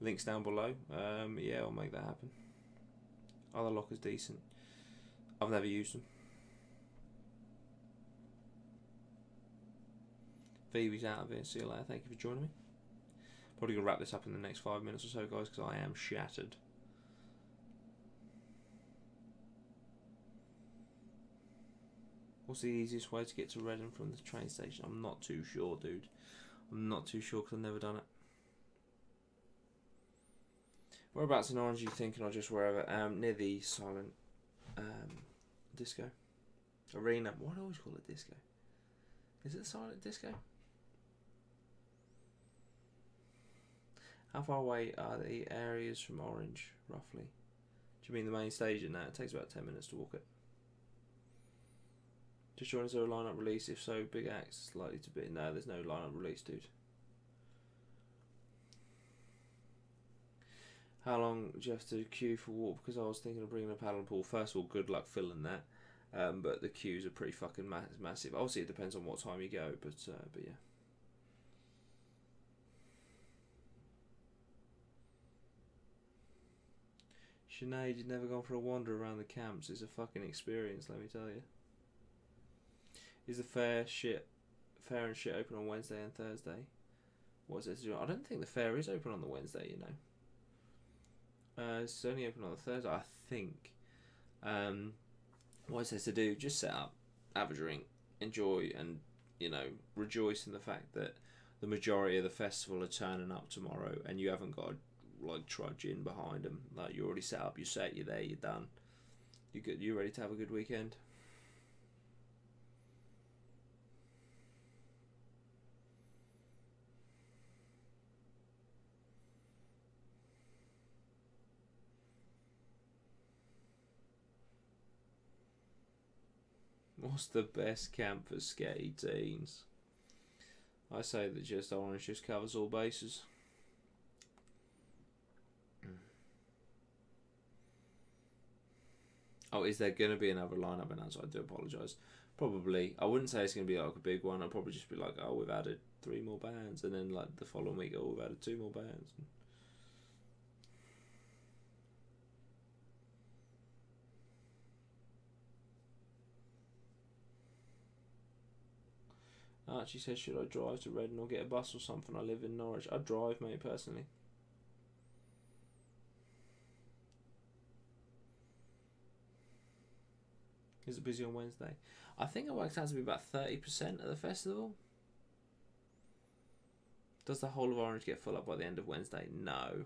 links down below. Yeah, I'll make that happen. Other lockers decent. I've never used them. Phoebe's out of here. See you later. Thank you for joining me. Probably going to wrap this up in the next 5 minutes or so, guys, because I am shattered. What's the easiest way to get to Reading from the train station? I'm not too sure, dude. I'm not too sure because I've never done it. Whereabouts in Orange are you thinking, or just wherever? Near the silent disco. Arena. Why do I always call it disco? Is it silent disco? How far away are the areas from Orange, roughly? Do you mean the main stage in that? It takes about 10 minutes to walk it. Just join us, there a lineup release? If so, big acts likely to be. No, there's no lineup release, dude. How long do you have to queue for water? Because I was thinking of bringing a paddle pool. First of all, good luck filling that. But the queues are pretty fucking massive. Obviously, it depends on what time you go, but yeah. Sinead, you've never gone for a wander around the camps. It's a fucking experience, let me tell you. Is the fair and shit open on Wednesday and Thursday? What's it to do? I don't think the fair is open on the Wednesday, you know. It's only open on the Thursday, I think. What is there to do? Just set up, have a drink, enjoy, and, you know, rejoice in the fact that the majority of the festival are turning up tomorrow, and you haven't got to, like, trudge in behind them. Like, you're already set up, you're set, you're there, you're done. You good? You ready to have a good weekend? What's the best camp for sketty teens? I say that just orange just covers all bases. Oh, is there going to be another lineup announced? I do apologise. Probably. I wouldn't say it's going to be like a big one. I'll probably just be like, oh, we've added 3 more bands. And then like the following week, oh, we've added 2 more bands. Archie says, should I drive to Reading or get a bus or something? I live in Norwich. I'd drive, mate, personally. Is it busy on Wednesday? I think it works out to be about 30% of the festival. Does the whole of Orange get full up by the end of Wednesday? No.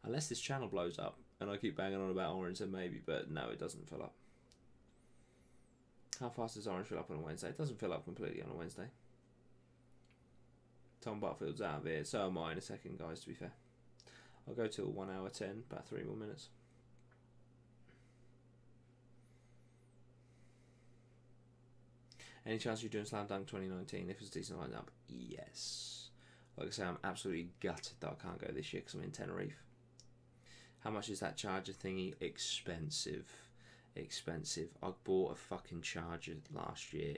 Unless this channel blows up and I keep banging on about Orange, then maybe, but no, it doesn't fill up. How fast does Orange fill up on a Wednesday? It doesn't fill up completely on a Wednesday. Tom Butfield's out of here, so am I in a second, guys, to be fair. I'll go till 1 hour 10, about 3 more minutes. Any chance you're doing Slam Dunk 2019 if it's a decent lineup? Yes. Like I say, I'm absolutely gutted that I can't go this year because I'm in Tenerife. How much is that charger thingy? Expensive. Expensive. I bought a fucking charger last year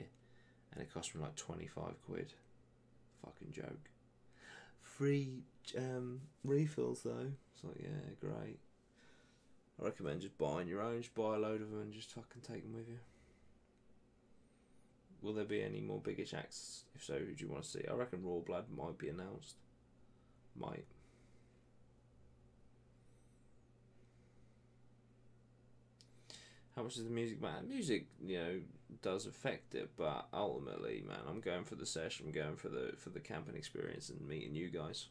and it cost me like 25 quid. Fucking joke. Free refills though. It's like, yeah, great. I recommend just buying your own. Just buy a load of them and just fucking take them with you. Will there be any more biggish acts? If so, who do you want to see? I reckon Raw Blood might be announced. Might. How much does the music matter? Music, you know, does affect it, but ultimately, man, I'm going for the session. I'm going for the camping experience and meeting you guys.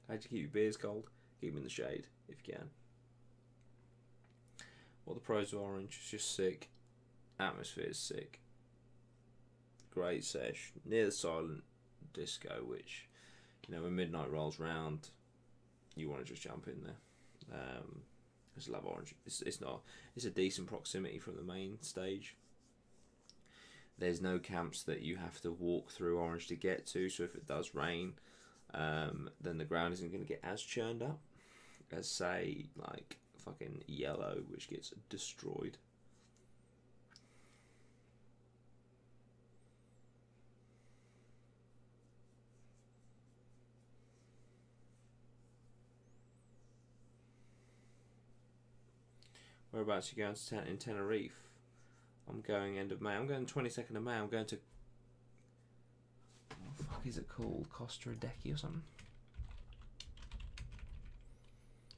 How'd you keep your beers cold? Keep them in the shade if you can. What the pros of Orange? It's just sick. Atmosphere is sick. Great sesh near the silent disco, which, you know, when midnight rolls round, you want to just jump in there. I just love Orange. It's a decent proximity from the main stage. There's no camps that you have to walk through Orange to get to, so if it does rain, then the ground isn't going to get as churned up as, say, like fucking Yellow, which gets destroyed. Whereabouts are you going to in Tenerife? I'm going end of May. I'm going 22nd of May. I'm going to... what the fuck is it called? Costa Adecchi or something?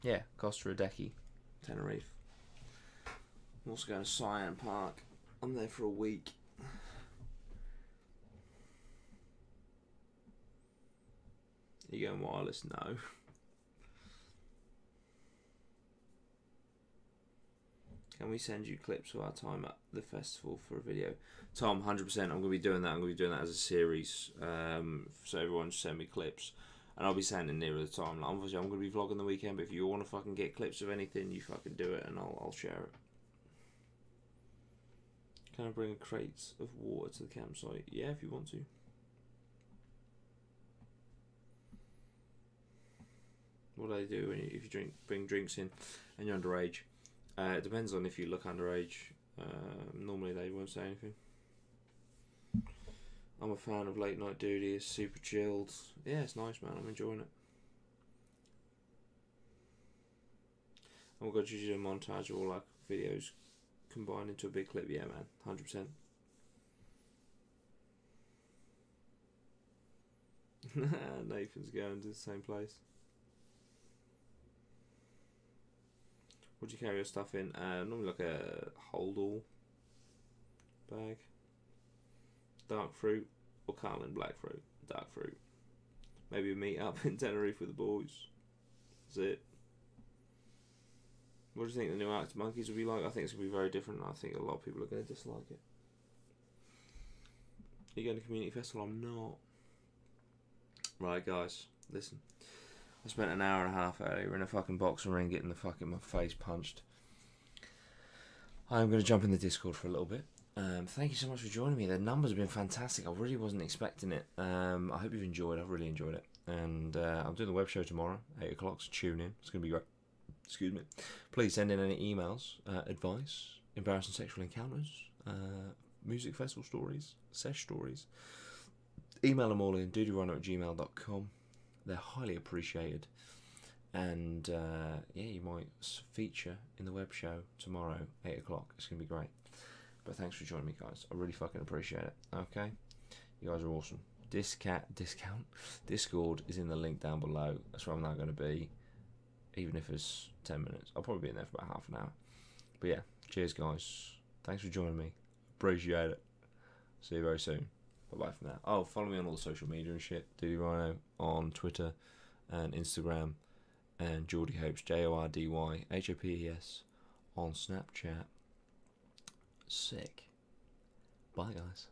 Yeah, Costa Adecchi, Tenerife. I'm also going to Cyan Park. I'm there for a week. Are you going wireless? No. Can we send you clips of our time at the festival for a video? Tom, 100%. I'm going to be doing that. I'm going to be doing that as a series. So everyone just send me clips. And I'll be sending nearer the time. Like, obviously, I'm going to be vlogging the weekend, but if you want to fucking get clips of anything, you fucking do it and I'll share it. Can I bring a crate of water to the campsite? Yeah, if you want to. what do they do if you bring drinks in and you're underage? It depends on if you look underage. Normally they won't say anything. I'm a fan of late night Dudey. It's super chilled. Yeah, it's nice, man. I'm enjoying it. I'm going to do a montage of all like videos combined into a big clip. Yeah, man, 100%. Nathan's going to the same place. What do you carry your stuff in? Normally like a hold-all bag. Dark fruit or Carlin black fruit. Dark fruit. Maybe a meet up in Tenerife with the boys. That's it. What do you think the new Arctic Monkeys will be like? I think it's going to be very different. I think a lot of people are going to dislike it. Are you going to community festival? I'm not. Right, guys, listen. I spent an hour and a half earlier in a fucking boxing ring getting my face punched. I'm going to jump in the Discord for a little bit. Thank you so much for joining me. The numbers have been fantastic. I really wasn't expecting it. I hope you've enjoyed it. I've really enjoyed it. And I'm doing the web show tomorrow, 8 o'clock, so tune in. It's going to be great. Excuse me. Please send in any emails, advice, embarrassing sexual encounters, music festival stories, sesh stories. Email them all in, dudeyrhino@gmail.com. They're highly appreciated. And yeah, you might feature in the web show tomorrow, 8 o'clock. It's going to be great. But thanks for joining me, guys. I really fucking appreciate it. Okay? You guys are awesome. Discount Discord is in the link down below. That's where I'm now going to be. Even if it's 10 minutes. I'll probably be in there for about half an hour. But yeah, cheers, guys. Thanks for joining me. Appreciate it. See you very soon. Bye-bye for now. Oh, follow me on all the social media and shit. Dudey Rhino on Twitter and Instagram. And Jordy Hopes, JORDYHOPES on Snapchat. Sick. Bye, guys.